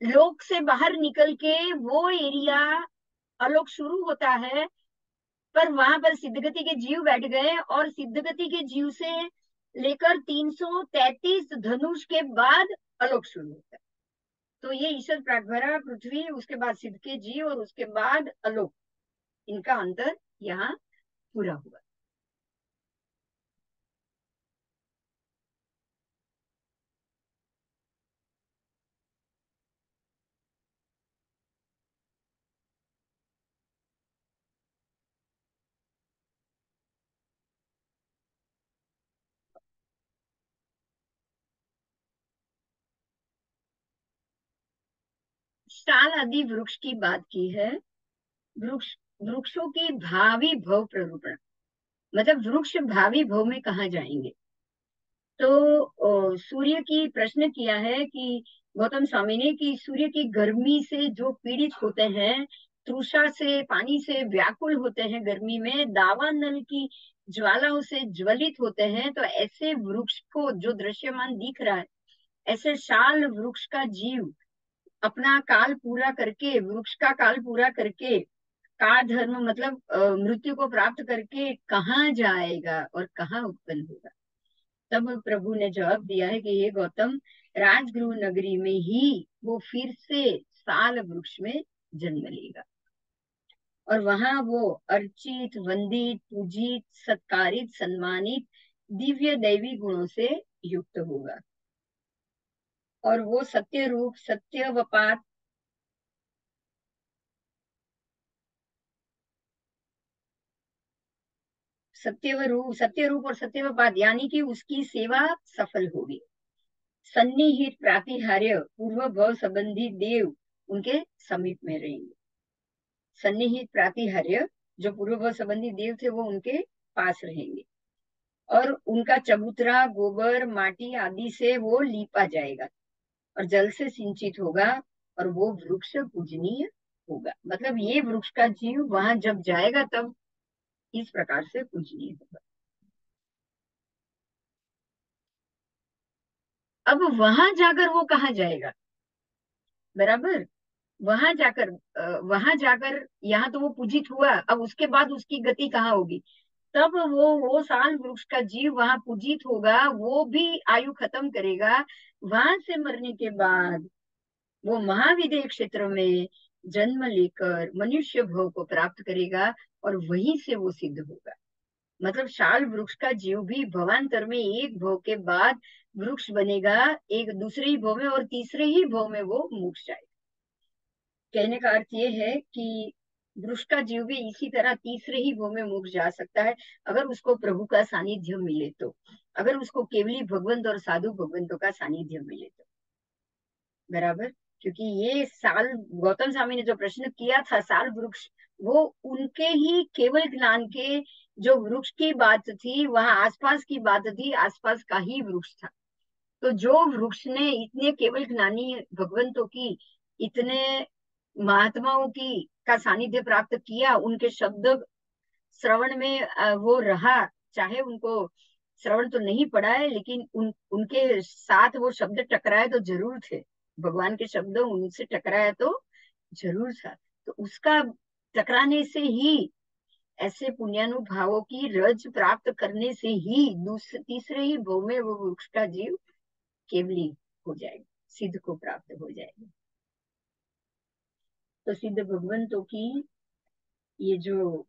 लोक से बाहर निकल के वो एरिया अलोक शुरू होता है, पर वहां पर सिद्धगति के जीव बैठ गए और सिद्धगति के जीव से लेकर 333 धनुष के बाद अलोक शुरू होता है। तो ये ईश्वर प्रागभरा पृथ्वी, उसके बाद सिद्ध के जीव और उसके बाद अलोक, इनका अंतर यहाँ पूरा हुआ। शाल आदि वृक्ष की बात की है। वृक्ष, वृक्षों की भावी भव प्ररूपण, मतलब वृक्ष भावी भव में कहा जाएंगे। तो सूर्य की प्रश्न किया है कि गौतम स्वामी ने, कि सूर्य की गर्मी से जो पीड़ित होते हैं, तृषा से, पानी से व्याकुल होते हैं गर्मी में, दावानल की ज्वालाओं से ज्वलित होते हैं, तो ऐसे वृक्ष को जो दृश्यमान दिख रहा है, ऐसे शाल वृक्ष का जीव अपना काल पूरा करके, वृक्ष का काल पूरा करके, का धर्म मतलब मृत्यु को प्राप्त करके कहाँ जाएगा और कहाँ उत्पन्न होगा? तब प्रभु ने जवाब दिया है कि हे गौतम, राजगृह नगरी में ही वो फिर से साल वृक्ष में जन्म लेगा और वहां वो अर्चित, वंदित, पूजित, सत्कारित, सम्मानित, दिव्य दैवी गुणों से युक्त होगा और वो सत्य रूप, सत्यवपात, सत्य रूप और सत्यवपात, यानी कि उसकी सेवा सफल होगी। सन्निहित प्रातिहार्य, पूर्व भव संबंधी देव उनके समीप में रहेंगे। सन्निहित प्रातिहार्य, जो पूर्व भव संबंधी देव थे वो उनके पास रहेंगे और उनका चबूतरा गोबर माटी आदि से वो लीपा जाएगा और जल से सिंचित होगा और वो वृक्ष पूजनीय होगा। मतलब ये वृक्ष का जीव वहां जब जाएगा तब इस प्रकार से पूजनीय होगा। अब वहां जाकर वो कहाँ जाएगा? बराबर, वहां जाकर यहाँ तो वो पूजित हुआ, अब उसके बाद उसकी गति कहाँ होगी? तब वो साल वृक्ष का जीव वहां पूजित होगा, वो भी आयु खत्म करेगा, वहां से मरने के बाद वो महाविदेह क्षेत्र में जन्म लेकर मनुष्य भव को प्राप्त करेगा और वहीं से वो सिद्ध होगा। मतलब शाल वृक्ष का जीव भी भवांतर में एक भव के बाद वृक्ष बनेगा, एक दूसरे ही भव में, और तीसरे ही भव में वो मोक्ष जाएगा। कहने का अर्थ ये है कि वृक्ष का जीव भी इसी तरह तीसरे ही भव में मोक्ष जा सकता है, अगर उसको प्रभु का सानिध्य मिले तो, अगर उसको केवली भगवंत और साधु भगवंतों का सानिध्य मिले तो। बराबर। क्योंकि ये साल गौतम स्वामी ने जो प्रश्न किया था साल वृक्ष, वो उनके ही केवल ज्ञान के जो वृक्ष की बात थी, वहां आसपास की बात थी, आसपास का ही वृक्ष था। तो जो वृक्ष ने इतने केवल ज्ञानी भगवंतों की, इतने महात्माओं की का सानिध्य प्राप्त किया, उनके शब्द श्रवण में वो रहा, चाहे उनको श्रवण तो नहीं पड़ा है, लेकिन उनके साथ वो शब्द टकराए तो जरूर थे, भगवान के शब्द उनसे टकराया तो जरूर था। तो उसका टकराने से ही, ऐसे पुण्यानुभावों की रज प्राप्त करने से ही तीसरे ही भव में वो वृक्ष का जीव केवली हो जाएगा, सिद्ध को प्राप्त हो जाएगा। तो सिद्ध भगवंतों की ये जो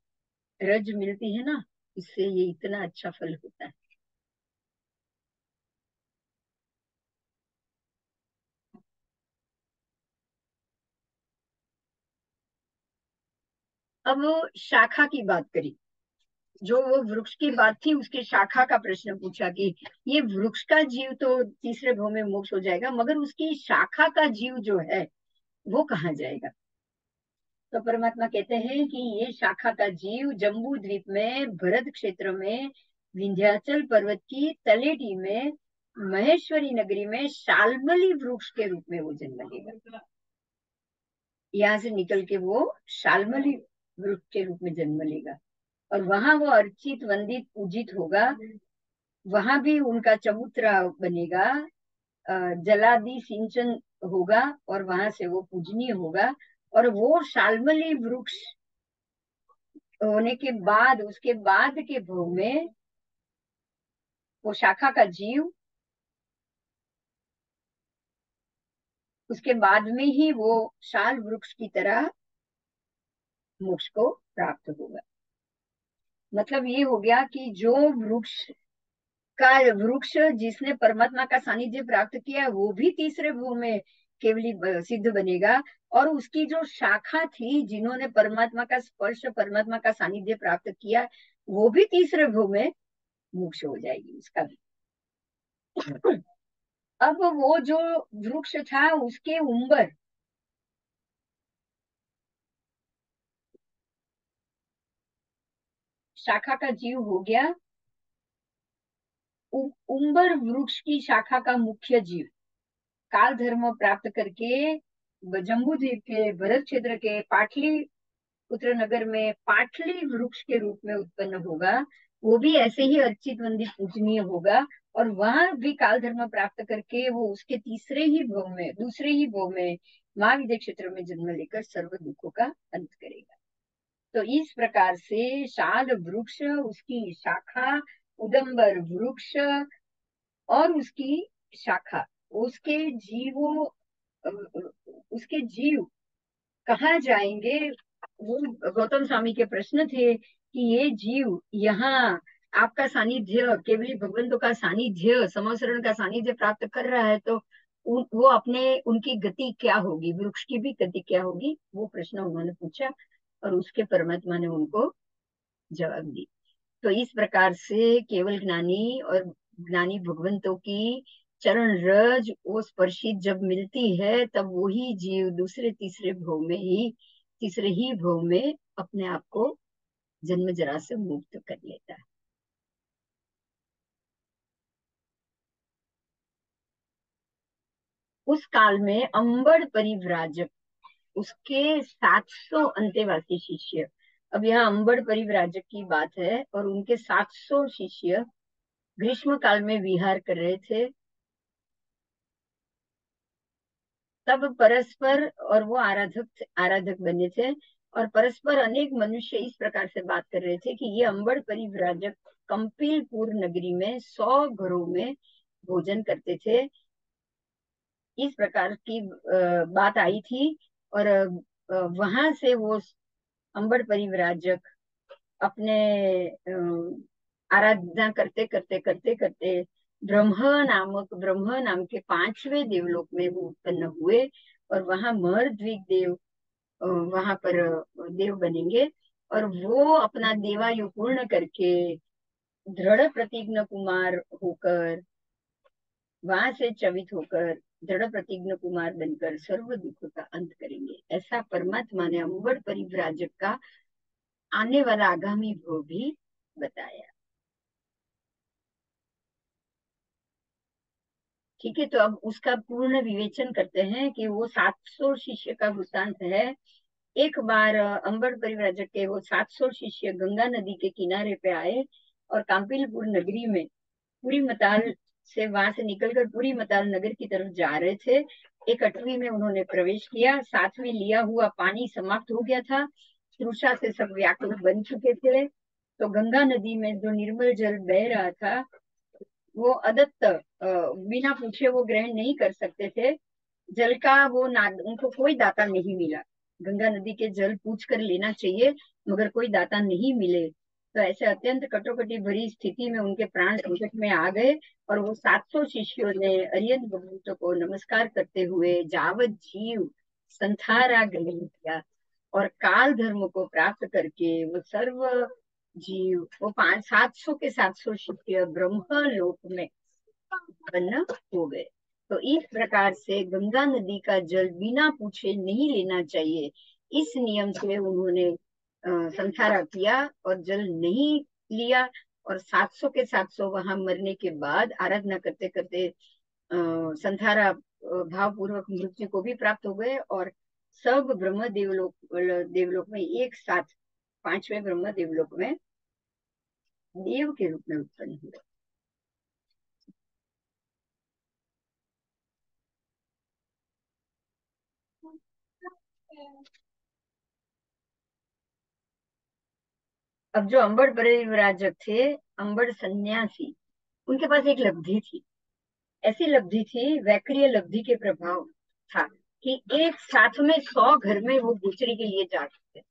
रज मिलती है ना, इससे ये इतना अच्छा फल होता है। अब शाखा की बात करी, जो वो वृक्ष की बात थी, उसके शाखा का प्रश्न पूछा कि ये वृक्ष का जीव तो तीसरे भव में मोक्ष हो जाएगा, मगर उसकी शाखा का जीव जो है वो कहाँ जाएगा? तो परमात्मा कहते हैं कि ये शाखा का जीव जम्बू द्वीप में, भरत क्षेत्र में, विंध्याचल पर्वत की तलेटी में, महेश्वरी नगरी में शाल्मली वृक्ष के रूप में वो जन्म लेगा। यहाँ से निकल के वो शाल्मली वृक्ष के रूप में जन्म लेगा, और वहां वो अर्चित वंदित पूजित होगा। वहां भी उनका चबूतरा बनेगा, जलादि सिंचन होगा, और वहां से वो पूजनीय होगा। और वो शाल्मली वृक्ष होने के बाद, उसके बाद के भव में वो शाखा का जीव, उसके बाद में ही वो शाल वृक्ष की तरह मोक्ष को प्राप्त होगा। मतलब ये हो गया कि जो वृक्ष जिसने परमात्मा का सानिध्य प्राप्त किया, वो भी तीसरे भव में केवली सिद्ध बनेगा, और उसकी जो शाखा थी, जिन्होंने परमात्मा का स्पर्श, परमात्मा का सानिध्य प्राप्त किया, वो भी तीसरे भव में मोक्ष हो जाएगी उसका भी। अब वो जो वृक्ष था, उसके उम्बर, शाखा का जीव हो गया उम्बर वृक्ष की शाखा का मुख्य जीव, काल धर्म प्राप्त करके जम्बू द्वीप के, भरत क्षेत्र के पाटली पुत्र नगर में पाटली वृक्ष के रूप में उत्पन्न होगा। वो भी ऐसे ही अर्चित वंदित पूजनीय होगा, और वहां भी काल धर्म प्राप्त करके वो उसके तीसरे ही भव में, दूसरे ही भव में महाविद्य क्षेत्र में जन्म लेकर सर्व दुखों का अंत करेगा। तो इस प्रकार से शाल वृक्ष, उसकी शाखा, उदम्बर वृक्ष और उसकी शाखा, उसके जीवों, उसके जीव कहाँ जाएंगे? वो गौतम स्वामी के प्रश्न थे कि ये जीव यहाँ आपका सानिध्य, केवली भगवंतों का सानिध्य, समवसरण का सानिध्य प्राप्त कर रहा है, तो वो अपने, उनकी गति क्या होगी, वृक्ष की भी गति क्या होगी, वो प्रश्न उन्होंने पूछा, और उसके परमात्मा ने उनको जवाब दी। तो इस प्रकार से केवल ज्ञानी और ज्ञानी भगवंतों की चरण रज वो स्पर्शित जब मिलती है, तब वही जीव दूसरे तीसरे भव में ही, तीसरे ही भव में अपने आप को जन्म जरा से मुक्त कर लेता है। उस काल में अंबर परिव्राजक, उसके 700 अंतेवासी शिष्य, अब यहाँ अंबर परिव्राजक की बात है, और उनके 700 शिष्य ग्रीष्म काल में विहार कर रहे थे। तब परस्पर, और वो आराधक आराधक बने थे, और परस्पर अनेक मनुष्य इस प्रकार से बात कर रहे थे कि ये अंबर परिव्राजक कंपिलपुर नगरी में 100 घरों में भोजन करते थे। इस प्रकार की बात आई थी, और वहां से वो अंबर परिव्राजक अपने आराधना करते करते करते करते ब्रह्म नाम के पांचवें देवलोक में वो उत्पन्न हुए। और वहां महर्द्विक देव वहां पर देव बनेंगे। और वो अपना देवायु पूर्ण करके दृढ़ प्रतिज्ञ कुमार होकर, वहां से चवित होकर दृढ़ प्रतिज्ञ कुमार बनकर सर्व दुखों का अंत करेंगे। ऐसा परमात्मा ने अम्बर परिव्राजक का आने वाला आगामी भव भी बताया। ठीक है, तो अब उसका पूर्ण विवेचन करते हैं कि वो 700 शिष्य का वृत्तांत है। एक बार अंबर परिव्राजक के वो 700 शिष्य गंगा नदी के किनारे पे आए और काम्पिलपुर नगरी में पूरी मताल से वहां से निकलकर पूरी मताल नगर की तरफ जा रहे थे। एक अटवी में उन्होंने प्रवेश किया। साथ में लिया हुआ पानी समाप्त हो गया था। तृषा से सब व्याकुल बन चुके थे। तो गंगा नदी में जो निर्मल जल बह रहा था वो अदत्त बिना पूछे वो ग्रहण नहीं कर सकते थे। जल का वो ना उनको कोई दाता नहीं मिला। गंगा नदी के जल पूछ कर लेना चाहिए, मगर कोई दाता नहीं मिले। तो ऐसे अत्यंत कटोकटी भरी स्थिति में उनके प्राण संकट में आ गए। और वो 700 शिष्यों ने अरियंत भगवत को नमस्कार करते हुए जावत जीव संथारा ग्रहण किया। और काल धर्म को प्राप्त करके वो सर्व जीव वो 700 के 700 शिष्य ब्रह्म लोक में उत्पन्न हो गए। तो इस प्रकार से गंगा नदी का जल बिना पूछे नहीं लेना चाहिए, इस नियम से उन्होंने संथारा किया और जल नहीं लिया। और 700 के 700 वहां मरने के बाद आराधना करते करते संथारा भावपूर्वक मृत्यु को भी प्राप्त हो गए। और सब ब्रह्म देवलोक में एक साथ पांचवें ब्रह्म देवलोक में देव के रूप में उत्पन्न हुए। अब जो अंबर परिव्राजक थे, अंबर सन्यासी, उनके पास एक लब्धि थी। ऐसी लब्धि थी, वैक्रिय लब्धि के प्रभाव था कि एक साथ में 100 घर में वो गुचरी के लिए जा सकते,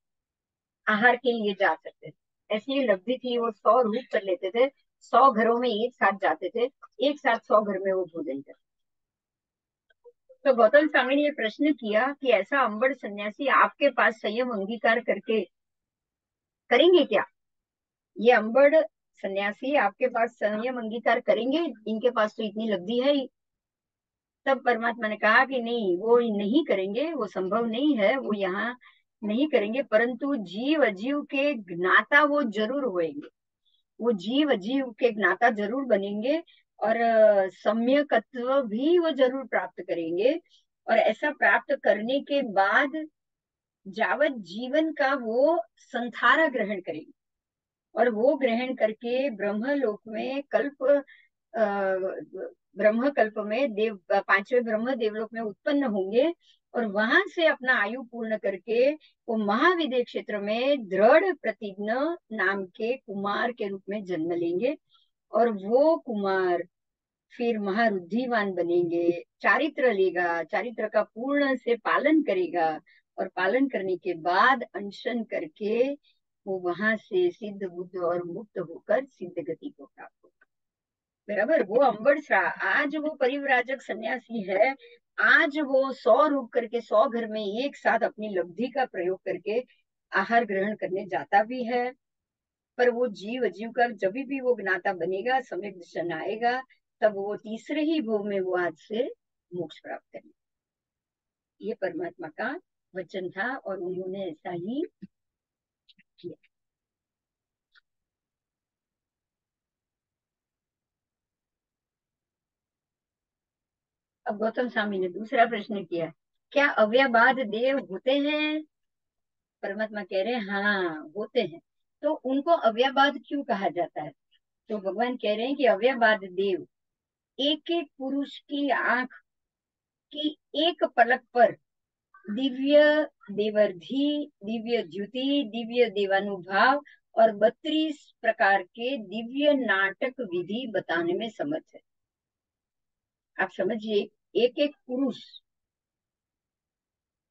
आहार के लिए जा सकते थे। ऐसी ये लब्धि थी, वो 100 रूप कर लेते थे। 100 घरों में एक साथ जाते थे, एक साथ 100 घर में वो भोजन करते। तो गौतम स्वामी ने ये प्रश्न किया कि ऐसा अंबर सन्यासी आपके पास संयम अंगीकार करके करेंगे क्या? ये अंबड़ सन्यासी आपके पास संयम अंगीकार करेंगे? इनके पास तो इतनी लब्धि है ही। तब परमात्मा ने कहा कि नहीं, वो नहीं करेंगे, वो संभव नहीं है, वो यहाँ नहीं करेंगे। परंतु जीव अजीव के ज्ञाता वो जरूर होंगे। वो जीव अजीव के ज्ञाता जरूर बनेंगे। और सम्यकत्व भी वो जरूर प्राप्त करेंगे। और ऐसा प्राप्त करने के बाद जावत जीवन का वो संथारा ग्रहण करेंगे। और वो ग्रहण करके ब्रह्मलोक में कल्प ब्रह्म कल्प में देव पांचवें ब्रह्म देवलोक में उत्पन्न होंगे। और वहां से अपना आयु पूर्ण करके वो महाविदय क्षेत्र में दृढ़ प्रतिज्ञ नाम के कुमार के रूप में जन्म लेंगे। और वो कुमार फिर महारुद्धिवान बनेंगे, चारित्र लेगा, चारित्र का पूर्ण से पालन करेगा। और पालन करने के बाद अनशन करके वो वहां से सिद्ध बुद्ध और मुक्त होकर सिद्ध गति को प्राप्त होगा। बराबर, वो अंबर शाह आज वो परिव्राजक सन्यासी है। आज वो 100 रूप करके 100 घर में एक साथ अपनी लब्धि का प्रयोग करके आहार ग्रहण करने जाता भी है। पर वो जीव अजीव का जब भी वो ज्ञाता बनेगा, सम्यक दर्शन आएगा, तब वो तीसरे ही भव में वो आज से मोक्ष प्राप्त करेंगे। ये परमात्मा का वचन था और उन्होंने ऐसा ही किया। अब गौतम स्वामी ने दूसरा प्रश्न किया, क्या अव्ययवाद देव होते हैं? परमात्मा कह रहे हैं हाँ होते हैं। तो उनको अव्ययवाद क्यों कहा जाता है? तो भगवान कह रहे हैं कि अव्ययवाद देव एक एक पुरुष की आंख की एक पलक पर दिव्य देवर्धि, दिव्य ज्योति, दिव्य देवानुभाव और 32 प्रकार के दिव्य नाटक विधि बताने में समर्थ है। आप समझिए, एक एक पुरुष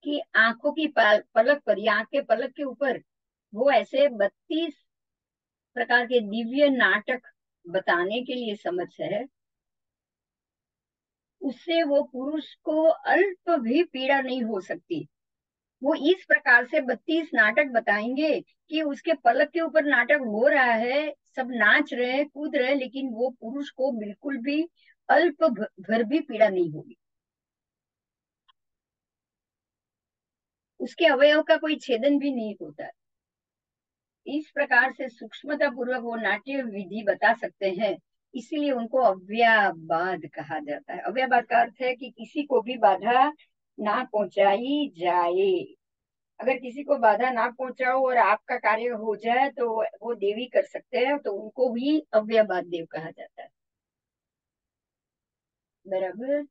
की आंखों की पलक पर या आंख के पलक के ऊपर वो ऐसे 32 प्रकार के दिव्य नाटक बताने के लिए समर्थ है, उससे वो पुरुष को अल्प भी पीड़ा नहीं हो सकती। वो इस प्रकार से 32 नाटक बताएंगे कि उसके पलक के ऊपर नाटक हो रहा है, सब नाच रहे हैं, कूद रहे हैं, लेकिन वो पुरुष को बिल्कुल भी अल्प भर भी पीड़ा नहीं होगी। उसके अवयव का कोई छेदन भी नहीं होता। इस प्रकार से सूक्ष्मता पूर्वक वो नाट्य विधि बता सकते हैं, इसीलिए उनको अव्याबाद कहा जाता है। अव्याबाद का अर्थ है कि किसी को भी बाधा ना पहुंचाई जाए। अगर किसी को बाधा ना पहुंचाओ और आपका कार्य हो जाए तो वो देवी कर सकते हैं, तो उनको भी अव्याबाद देव कहा जाता है। बराबर।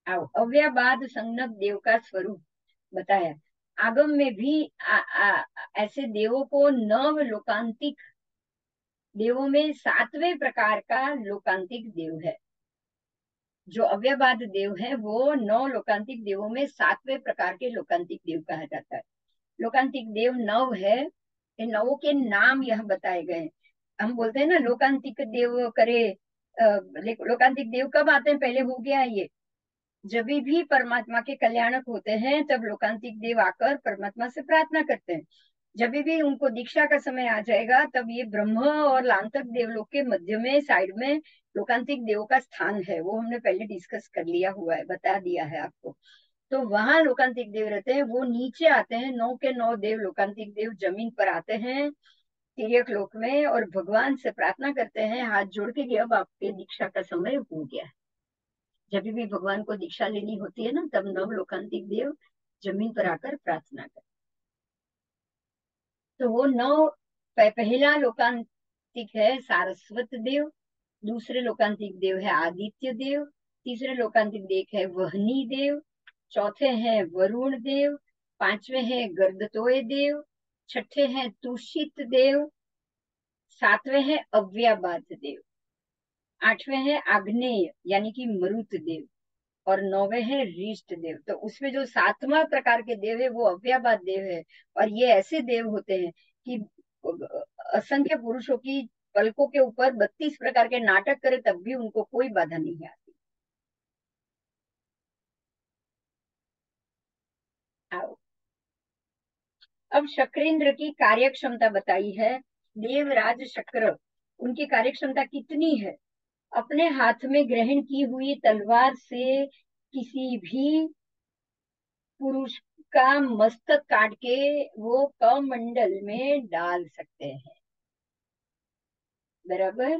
आओ, अव्याबाद संज्ञक देव का स्वरूप बताया। आगम में भी ऐसे देवों को नव लोकांतिक देवों में 7वें प्रकार का लोकांतिक देव है। जो अव्ययवाद देव है वो 9 लोकांतिक देवों में 7वें प्रकार के लोकांतिक देव कहा जाता है। लोकांतिक देव 9 है। इन 9 के नाम यह बताए गए। हम बोलते हैं ना लोकांतिक देव करे। लोकांतिक देव कब आते हैं? पहले हो गया ये, जब भी परमात्मा के कल्याणक होते हैं तब लोकांतिक देव आकर परमात्मा से प्रार्थना करते हैं। जब भी उनको दीक्षा का समय आ जाएगा तब ये ब्रह्म और लांतक देवलोक के मध्य में साइड में लोकांतिक देव का स्थान है। वो हमने पहले डिस्कस कर लिया हुआ है, बता दिया है आपको। तो वहां लोकांतिक देव रहते हैं, वो नीचे आते हैं। 9 के 9 देव लोकांतिक देव जमीन पर आते हैं तिर्यक लोक में और भगवान से प्रार्थना करते हैं हाथ जोड़ के कि अब आपके दीक्षा का समय हो गया है। जब भी भगवान को दीक्षा लेनी होती है ना, तब 9 लोकांतिक देव जमीन पर आकर प्रार्थना करते। तो वो 9 पहला लोकांतिक है सारस्वत देव, दूसरे लोकांतिक देव है आदित्य देव, तीसरे लोकांतिक देव है वहनी देव, चौथे हैं वरुण देव, पांचवे हैं गर्दतोय देव, छठे हैं तुषित देव, सातवें हैं अव्याबाद देव, आठवें हैं आग्नेय यानी कि मरुत देव, और 9वें हैं ऋष्ट देव। तो उसमें जो 7वां प्रकार के देव है वो अव्याबाद देव है। और ये ऐसे देव होते हैं कि असंख्य पुरुषों की पलकों के ऊपर 32 प्रकार के नाटक करे तब भी उनको कोई बाधा नहीं आती। आओ, अब शक्रेंद्र की कार्य क्षमता बताई है। देवराज शक्र, उनकी कार्य क्षमता कितनी है? अपने हाथ में ग्रहण की हुई तलवार से किसी भी पुरुष का मस्तक काट के वो कमंडल में डाल सकते हैं। बराबर।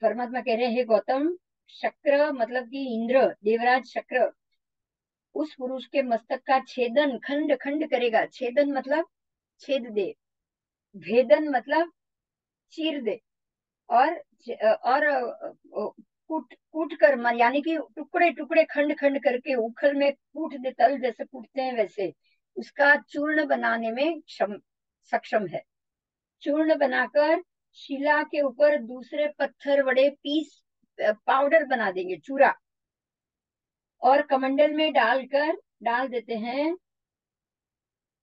परमात्मा कह रहे हैं गौतम, शक्र मतलब कि इंद्र देवराज शक्र उस पुरुष के मस्तक का छेदन खंड खंड करेगा। छेदन मतलब छेद दे, भेदन मतलब चीर दे, और कूट कूट कर यानी कि टुकड़े टुकड़े खंड खंड करके उखल में कूट दे, तल जैसे कूटते हैं वैसे उसका चूर्ण बनाने में सक्षम है। चूर्ण बनाकर शिला के ऊपर दूसरे पत्थर बड़े पीस पाउडर बना देंगे, चूरा, और कमंडल में डाल देते हैं।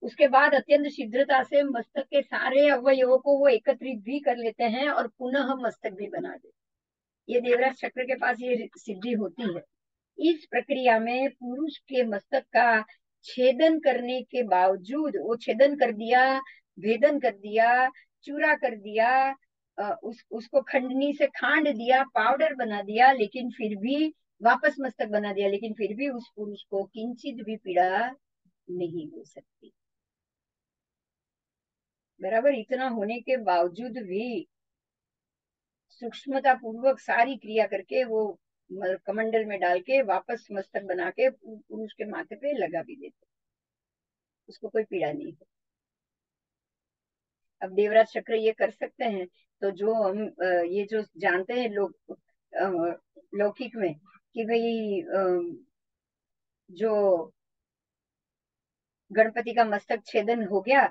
उसके बाद अत्यंत शीघ्रता से मस्तक के सारे अवयवों को वो एकत्रित भी कर लेते हैं और पुनः मस्तक भी बना देते। ये देवराज चक्र के पास ये सिद्धि होती है। इस प्रक्रिया में पुरुष के मस्तक का छेदन करने के बावजूद, वो छेदन कर दिया, भेदन कर दिया, चूरा कर दिया, उसको खंडनी से खांड दिया, पाउडर बना दिया, लेकिन फिर भी वापस मस्तक बना दिया, लेकिन फिर भी उस पुरुष को किंचित भी पीड़ा नहीं हो सकती। बराबर। इतना होने के बावजूद भी सूक्ष्मता पूर्वक सारी क्रिया करके वो कमंडल में डाल के वापस मस्तक बना के पुरुष के माथे पे लगा भी देते, उसको कोई पीड़ा नहीं हो। अब देवराज चक्र ये कर सकते हैं, तो जो हम ये जो जानते हैं लोग लौकिक में कि भाई जो गणपति का मस्तक छेदन हो गया,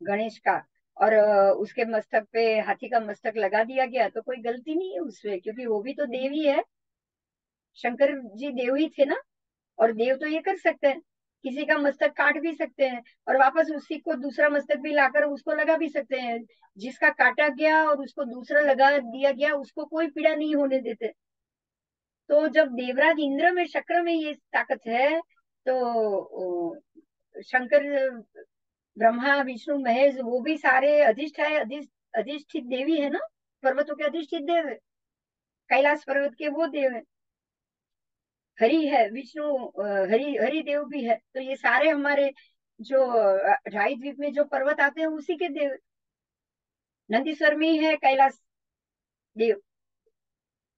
गणेश का, और उसके मस्तक पे हाथी का मस्तक लगा दिया गया, तो कोई गलती नहीं है उसमें, क्योंकि वो भी तो देव ही है। शंकर जी देव ही थे ना, और देव तो ये कर सकते हैं। किसी का मस्तक काट भी सकते हैं और वापस उसी को दूसरा मस्तक भी लाकर उसको लगा भी सकते हैं। जिसका काटा गया और उसको दूसरा लगा दिया गया उसको कोई पीड़ा नहीं होने देते। तो जब देवराज इंद्र में शक्र में ये ताकत है, तो शंकर, ब्रह्मा, विष्णु, महेश वो भी सारे अधिष्ठाय अधिष्ठित देवी है ना, पर्वतों के अधिष्ठित देव है, कैलाश पर्वत के वो देव है। हरि है, विष्णु, हरि हरि देव भी है। तो ये सारे हमारे जो ढाई द्वीप में जो पर्वत आते हैं उसी के देव। नंदीश्वर में ही है कैलाश देव।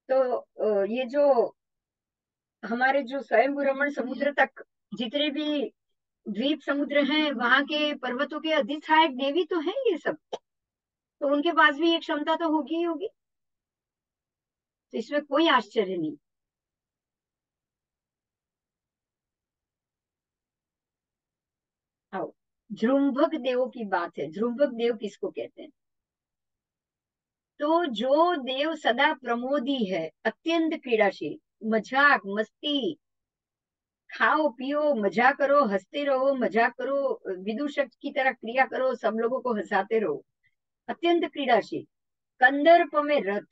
तो ये जो हमारे जो स्वयं रमण समुद्र तक जितने भी द्वीप समुद्र हैं वहां के पर्वतों के अधिष्ठायक देवी तो है ये सब। तो उनके पास भी एक क्षमता तो होगी ही होगी। तो इसमें कोई आश्चर्य नहीं। आओ, ध्रुंभक देवों की बात है। ध्रुंभक देव किसको कहते हैं? तो जो देव सदा प्रमोदी है, अत्यंत क्रीड़ाशील, मजाक मस्ती, खाओ पियो मजा करो, हंसते रहो, मजा करो, विदूषक की तरह क्रिया करो, सब लोगों को हंसाते रहो, अत्यंत क्रीड़ाशील, कंदर्प में रथ,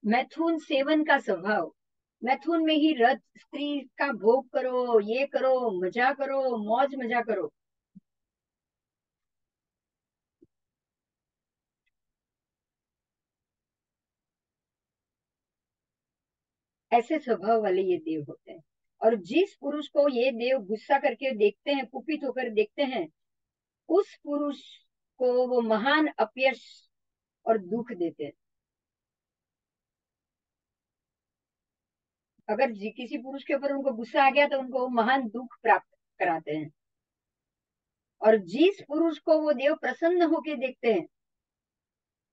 मैथुन सेवन का स्वभाव, मैथुन में ही रथ, स्त्री का भोग करो, ये करो, मजा करो, मौज मजा करो, ऐसे स्वभाव वाले ये देव होते हैं। और जिस पुरुष को ये देव गुस्सा करके देखते हैं, कुपित होकर देखते हैं, उस पुरुष को वो महान अपयश और दुख देते हैं। अगर किसी पुरुष के ऊपर उनको गुस्सा आ गया तो उनको महान दुख प्राप्त कराते हैं। और जिस पुरुष को वो देव प्रसन्न होके देखते हैं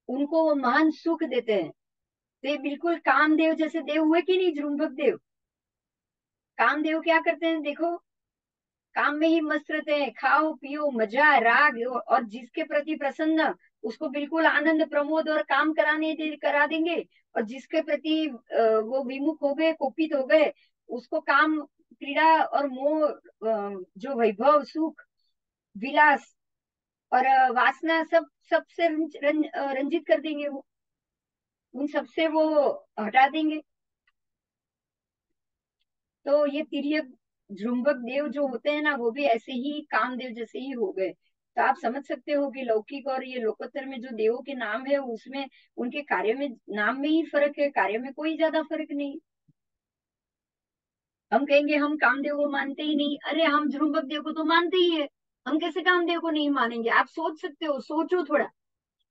उनको वो महान सुख देते हैं। तो ये बिल्कुल कामदेव जैसे देव हुए कि नहीं, जृंभक देव। कामदेव क्या करते हैं देखो, काम में ही मस्त रहते हैं, खाओ पियो मजा राग, और जिसके प्रति प्रसन्न उसको बिल्कुल आनंद प्रमोद और काम करा देंगे। और जिसके प्रति वो विमुख हो गए, कुपित हो गए, उसको काम, क्रीड़ा और मोह, जो वैभव सुख विलास और वासना सब सबसे रंजित कर देंगे वो, उन सबसे वो हटा देंगे। तो ये तिर्यक जृंभक देव जो होते हैं ना वो भी ऐसे ही कामदेव जैसे ही हो गए। तो आप समझ सकते हो कि लौकिक और ये लोकोत्तर में जो देवों के नाम है उसमें उनके कार्य में, नाम में ही फर्क है, कार्य में कोई ज्यादा फर्क नहीं। हम कहेंगे हम कामदेव को मानते ही नहीं, अरे हम जृंभक देव को तो मानते ही है, हम कैसे कामदेव को नहीं मानेंगे? आप सोच सकते हो, सोचो थोड़ा।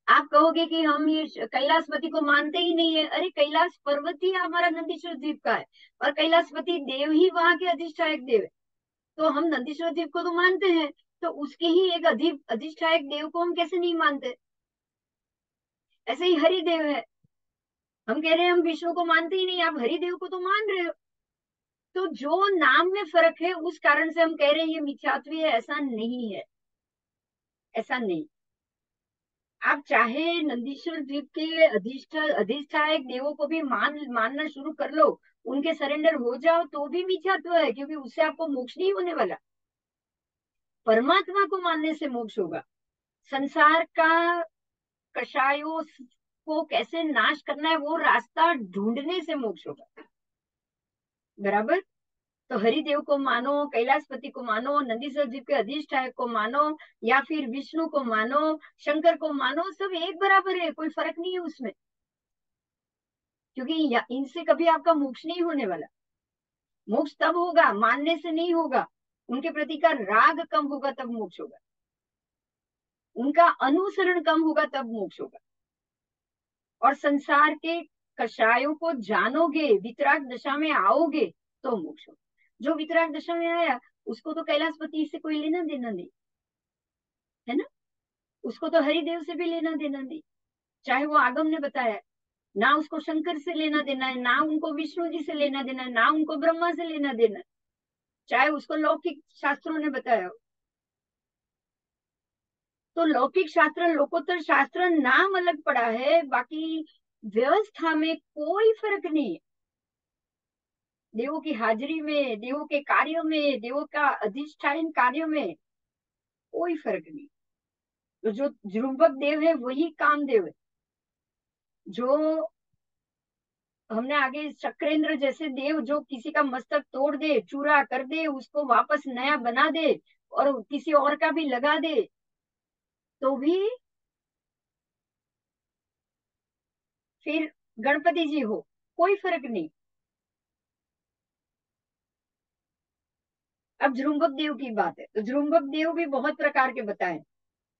आप कहोगे कि हम ये कैलाशपति को मानते ही नहीं है, अरे कैलाश पर्वत ही हमारा नंदीश्वर द्वीप का है और कैलाशपति देव ही वहां के अधिष्ठायक देव है। तो हम नंदीश्वर देव को तो मानते हैं, तो उसके ही एक अधिष्ठायक देव को हम कैसे नहीं मानते? ऐसे ही हरिदेव है। हम कह रहे हैं हम विष्णु को मानते ही नहीं, आप हरिदेव को तो मान रहे हो। तो जो नाम में फर्क है उस कारण से हम कह रहे हैं ये मिथ्यात्व है, ऐसा नहीं है। ऐसा नहीं। आप चाहे नंदीश्वर द्वीप के अधिष्ठायक देवों को भी मानना शुरू कर लो, उनके सरेंडर हो जाओ, तो भी मिथ्यात्व है, क्योंकि उससे आपको मोक्ष नहीं होने वाला। परमात्मा को मानने से मोक्ष होगा। संसार का कषायों को कैसे नाश करना है वो रास्ता ढूंढने से मोक्ष होगा। बराबर। तो हरिदेव को मानो, कैलाशपति को मानो, नंदीश्वर जी के अधिष्ठायक को मानो, या फिर विष्णु को मानो, शंकर को मानो, सब एक बराबर है, कोई फर्क नहीं है उसमें। क्योंकि इनसे कभी आपका मोक्ष नहीं होने वाला। मोक्ष तब होगा, मानने से नहीं होगा। उनके प्रति का राग कम होगा तब मोक्ष होगा, उनका अनुसरण कम होगा तब मोक्ष होगा। और संसार के कषायों को जानोगे, वितराग दशा में आओगे, तो मोक्ष होगा। जो वितराग दशा में आया उसको तो कैलाशपति से कोई लेना देना नहीं है ना, उसको तो हरिदेव से भी लेना देना नहीं। चाहे वो आगम ने बताया, ना उसको शंकर से लेना देना है, ना उनको विष्णु जी से लेना देना है, ना उनको ब्रह्मा से लेना देना है, चाहे उसको लौकिक शास्त्रों ने बताया हो। तो लौकिक शास्त्र लोकोत्तर शास्त्र नाम अलग पड़ा है, बाकी व्यवस्था में कोई फर्क नहीं है। देवों की हाजिरी में, देवों के कार्यों में, देवों का अधिष्ठान कार्य में कोई फर्क नहीं। तो जो जृंभक देव है वही कामदेव है। जो हमने आगे चक्रेंद्र जैसे देव जो किसी का मस्तक तोड़ दे, चूरा कर दे, उसको वापस नया बना दे और किसी और का भी लगा दे, तो भी फिर गणपति जी हो, कोई फर्क नहीं। अब जृंभक देव की बात है, तो जृंभक देव भी बहुत प्रकार के बताए।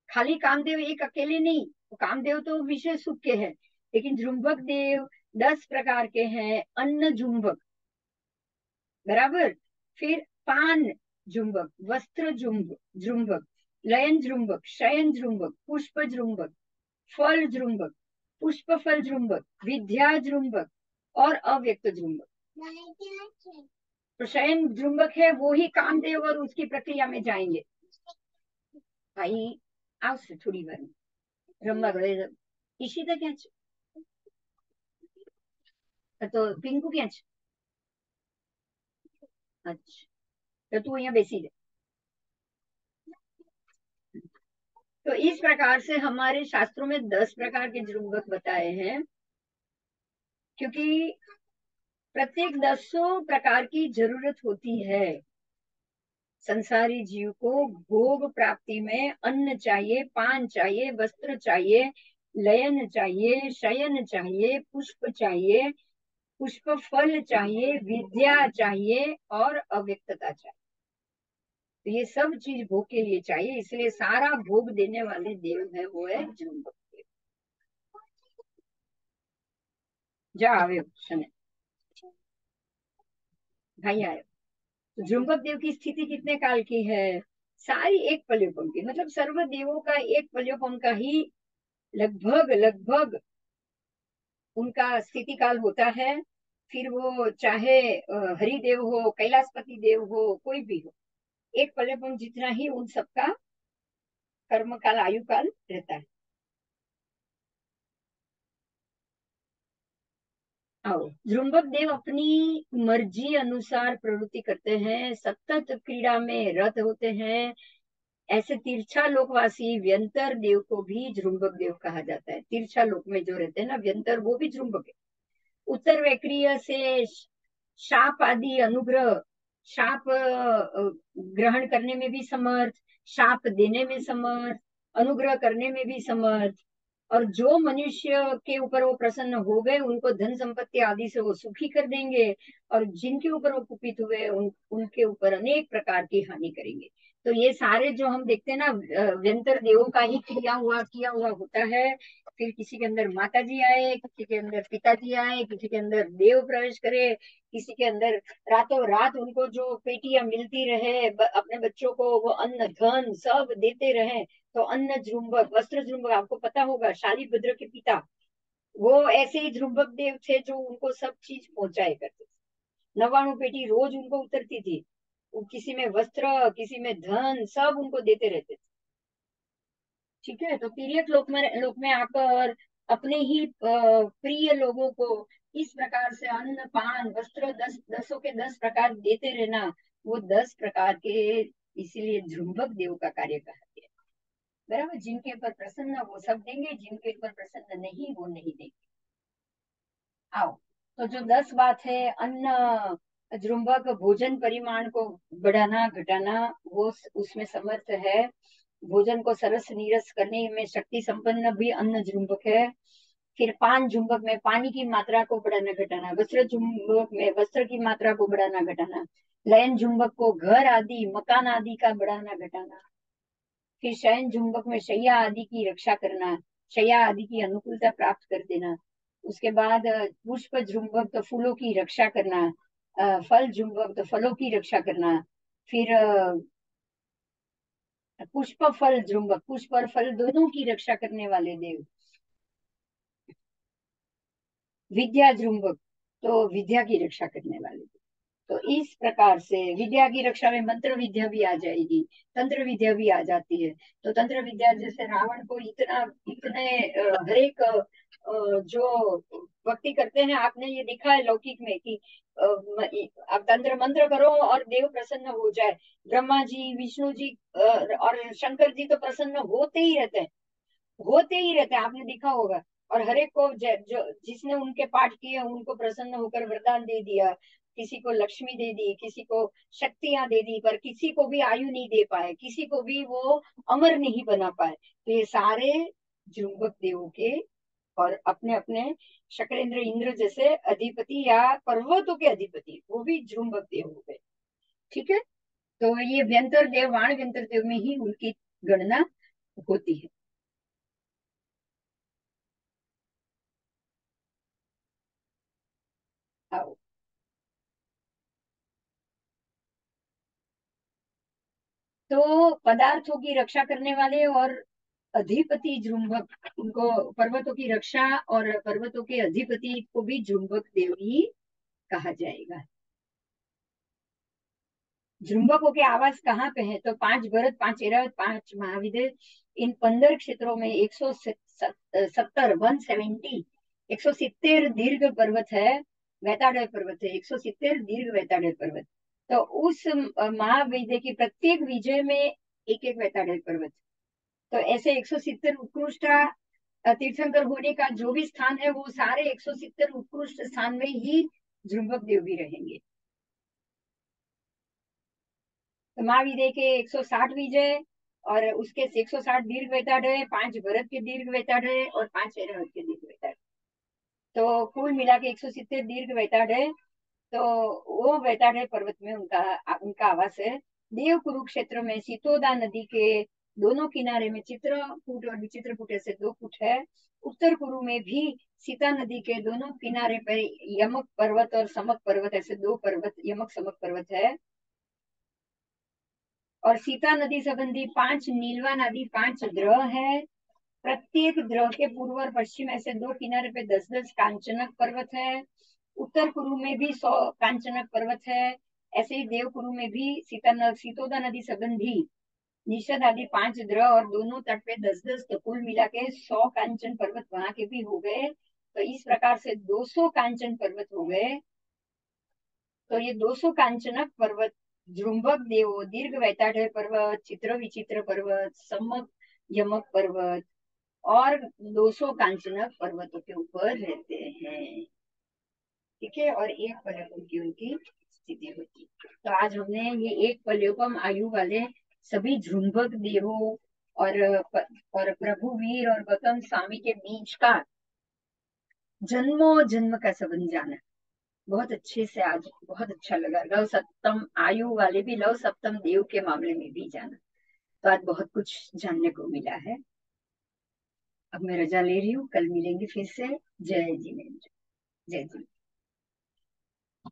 खाली कामदेव एक अकेले नहीं, तो कामदेव तो विशेष सुख के हैं, लेकिन जृंभक देव 10 प्रकार के हैं। अन्न जुम्बक, बराबर। फिर पान जुम्बक, वस्त्र जुम्बक, लयन जुम्बक, शयन जुम्बक, पुष्प जुम्बक, फल जुम्बक, पुष्प फल जुम्बक, विद्या जुम्बक और अव्यक्त जुम्बक। तो शयन जुम्बक है वो ही कामदेव और उसकी प्रक्रिया में जाएंगे भाई। આવશે થોડી વાર રમવા ગયે ઈશિતા ક્યાં છે? તો પિંકુ ક્યાં છે? अच्छा, तो तू यहाँ બેસી जा। तो इस प्रकार से हमारे शास्त्रों में 10 प्रकार के जुम्बक बताए हैं, क्योंकि प्रत्येक 10 प्रकार की जरूरत होती है। संसारी जीव को भोग प्राप्ति में अन्न चाहिए, पान चाहिए, वस्त्र चाहिए, लयन चाहिए, शयन चाहिए, पुष्प चाहिए, पुष्प फल चाहिए, विद्या चाहिए और अव्यक्तता चाहिए। तो ये सब चीज भोग के लिए चाहिए, इसलिए सारा भोग देने वाले देव है वो है जृंभक देव। जा आवे शने भाई आए। तो जृंभक देव की स्थिति कितने काल की है? सारी एक पल्योपम की, मतलब सर्व देवों का एक पल्योपम का ही लगभग लगभग उनका स्थिति काल होता है। फिर वो चाहे हरिदेव हो, कैलाशपति देव हो, कोई भी हो, एक पल्योपम जितना ही उन सबका कर्म काल, आयु काल रहता है। आओ, जृंभक देव अपनी मर्जी अनुसार प्रवृत्ति करते हैं, सतत क्रीड़ा में रत होते हैं। ऐसे तिरछा लोकवासी व्यंतर देव को भी जृंभक देव कहा जाता है। तिरछा लोक में जो रहते हैं ना व्यंतर, वो भी जृंभक है। उत्तर वैक्रिय से शाप आदि अनुग्रह, शाप ग्रहण करने में भी समर्थ, शाप देने में समर्थ, अनुग्रह करने में भी समर्थ। और जो मनुष्य के ऊपर वो प्रसन्न हो गए उनको धन संपत्ति आदि से वो सुखी कर देंगे, और जिनके ऊपर वो कुपित हुए उनके ऊपर अनेक प्रकार की हानि करेंगे। तो ये सारे जो हम देखते हैं ना, व्यंतर देवों का ही किया हुआ होता है। फिर किसी के अंदर माता जी आए, किसी के अंदर पिताजी आए, किसी के अंदर देव प्रवेश करे, किसी के अंदर रातों रात उनको जो पेटियां मिलती रहे, अपने बच्चों को वो अन्न धन सब देते रहे। तो अन्न जृंभक, वस्त्र जृंभक, आपको पता होगा शालिभद्र के पिता, वो ऐसे ही जृंभक देव थे जो उनको सब चीज पहुंचाए करते थे। 99 पेटी रोज उनको उतरती थी। वो किसी में वस्त्र, किसी में धन, सब उनको देते रहते थे। ठीक है, तो तिर्यक लोक में आकर अपने ही प्रिय लोगों को इस प्रकार से अन्न पान वस्त्र 10 के 10 प्रकार देते रहना, वो 10 प्रकार के, इसीलिए जृंभक देव का कार्य कहा गया। बराबर, जिनके ऊपर प्रसन्न वो सब देंगे, जिनके ऊपर प्रसन्न नहीं वो नहीं देंगे। आओ, तो जो 10 बात है, अन्न जृंभक भोजन परिमाण को बढ़ाना घटाना, वो उसमें समर्थ है। भोजन को सरस नीरस करने में शक्ति संपन्न भी अन्न जुम्बक है। फिर पान जुम्बक में पानी की मात्रा को बढ़ाना घटाना, वस्त्र जुम्बक में वस्त्र की मात्रा को बढ़ाना घटाना, लयन जुम्बक को घर आदि मकान आदि का बढ़ाना घटाना। फिर शयन जुम्बक में शैया आदि की रक्षा करना, शैया आदि की अनुकूलता प्राप्त कर देना। उसके बाद पुष्प जुम्बक तो फूलों की रक्षा करना, फल जुम्बक तो फलों की रक्षा करना। फिर पुष्प फल जुम्बक, पुष्प और फल दोनों की रक्षा करने वाले देव। विद्या जुम्बक तो विद्या की रक्षा करने वाले देव। तो इस प्रकार से विद्या की रक्षा में मंत्र विद्या भी आ जाएगी, तंत्र विद्या भी आ जाती है। तो तंत्र विद्या जैसे रावण को इतना इतने हरेक जो भक्ति करते हैं, आपने ये दिखा है लौकिक में कि आप तंत्र मंत्र करो और देव प्रसन्न हो जाए। ब्रह्मा जी, विष्णु जी और शंकर जी तो प्रसन्न होते ही रहते हैं, होते ही रहते हैं, आपने देखा होगा। और हर एक को जो जिसने उनके पाठ किए उनको प्रसन्न होकर वरदान दे दिया, किसी को लक्ष्मी दे दी, किसी को शक्तियां दे दी, पर किसी को भी आयु नहीं दे पाए, किसी को भी वो अमर नहीं बना पाए। तो ये सारे जुम्बक देवों के और अपने अपने शक्रेंद्र इंद्र जैसे अधिपति या पर्वतों के अधिपति, वो भी जुम्बक देव हो गए। ठीक है, तो ये व्यंतर देव, वाण व्यंतर देव में ही उनकी गणना होती है। आओ। तो पदार्थों की रक्षा करने वाले और अधिपति जुम्बक, उनको पर्वतों की रक्षा और पर्वतों के अधिपति को भी जुम्बक देव ही कहा जाएगा। जुम्बकों के आवास कहाँ पे है? तो 5 भरत, 5 ऐरावत, 5 महाविद्य, इन 15 क्षेत्रों में 170, 170, 170 दीर्घ पर्वत है, वैताड़य पर्वत है, 170 दीर्घ वैताड़य पर्वत। तो उस महाविद्य की प्रत्येक विजय में एक एक वैताड़य पर्वत। तो ऐसे 170 उत्कृष्ट तीर्थंकर होने का जो भी स्थान है, वो सारे 170 उत्कृष्ट स्थान में ही जुम्बक देव भी रहेंगे। तो महाविद्य के 160 विजय और उसके 160 दीर्घ वैताड़य, 5 भरत के दीर्घ वैताड़य और 5 ऐरावत के दीर्घ वैताड़य। तो कुल मिला के 170 दीर्घ वैताड़य। तो वो वैताड़य पर्वत में उनका उनका आवास है। देव कुरुक्षेत्र में सीतोदा नदी के दोनों किनारे में चित्रकूट और विचित्रकूट ऐसे 2 कूट है। उत्तर कुरु में भी सीता नदी के दोनों किनारे पर यमक पर्वत और समक पर्वत ऐसे 2 पर्वत, यमक समक पर्वत है। और सीता नदी संबंधी 5 नीलवा नदी, 5 द्रोह है। प्रत्येक द्रोह के पूर्व और पश्चिम ऐसे 2 किनारे पे 10-10 कांचनक पर्वत है। उत्तर कुरु में भी 100 कांचनक पर्वत है। ऐसे ही देव कुरु में भी सीतोदा नदी संबंधी निषद आदि 5 द्रोह और दोनों तट पे 10-10, तो कुल मिला के 100 कांचन पर्वत वहां के भी हो गए। तो इस प्रकार से 200 कांचन पर्वत हो गए। तो ये 200 कांचनक पर्वत जृंभक देव, दीर्घ वैताढ़ पर्वत, चित्र विचित्र पर्वत, सम्मक यमक पर्वत और 200 कांचनक पर्वतों के ऊपर रहते हैं। ठीक है, और एक पलयुगम की उनकी स्थिति होती। तो आज हमने ये एक पलयुगम आयु वाले सभी झुंबक देवों और और प्रभु वीर और गौतम स्वामी के बीच का जन्मों जन्म का संबंध जाना। बहुत अच्छे से आज बहुत अच्छा लगा। लव सप्तम आयु वाले भी, लव सप्तम देव के मामले में भी जाना। तो आज बहुत कुछ जानने को मिला है। अब मैं रजा ले रही हूँ, कल मिलेंगे फिर से। जय जिनेन्द्र। जय जिनेन्द्र।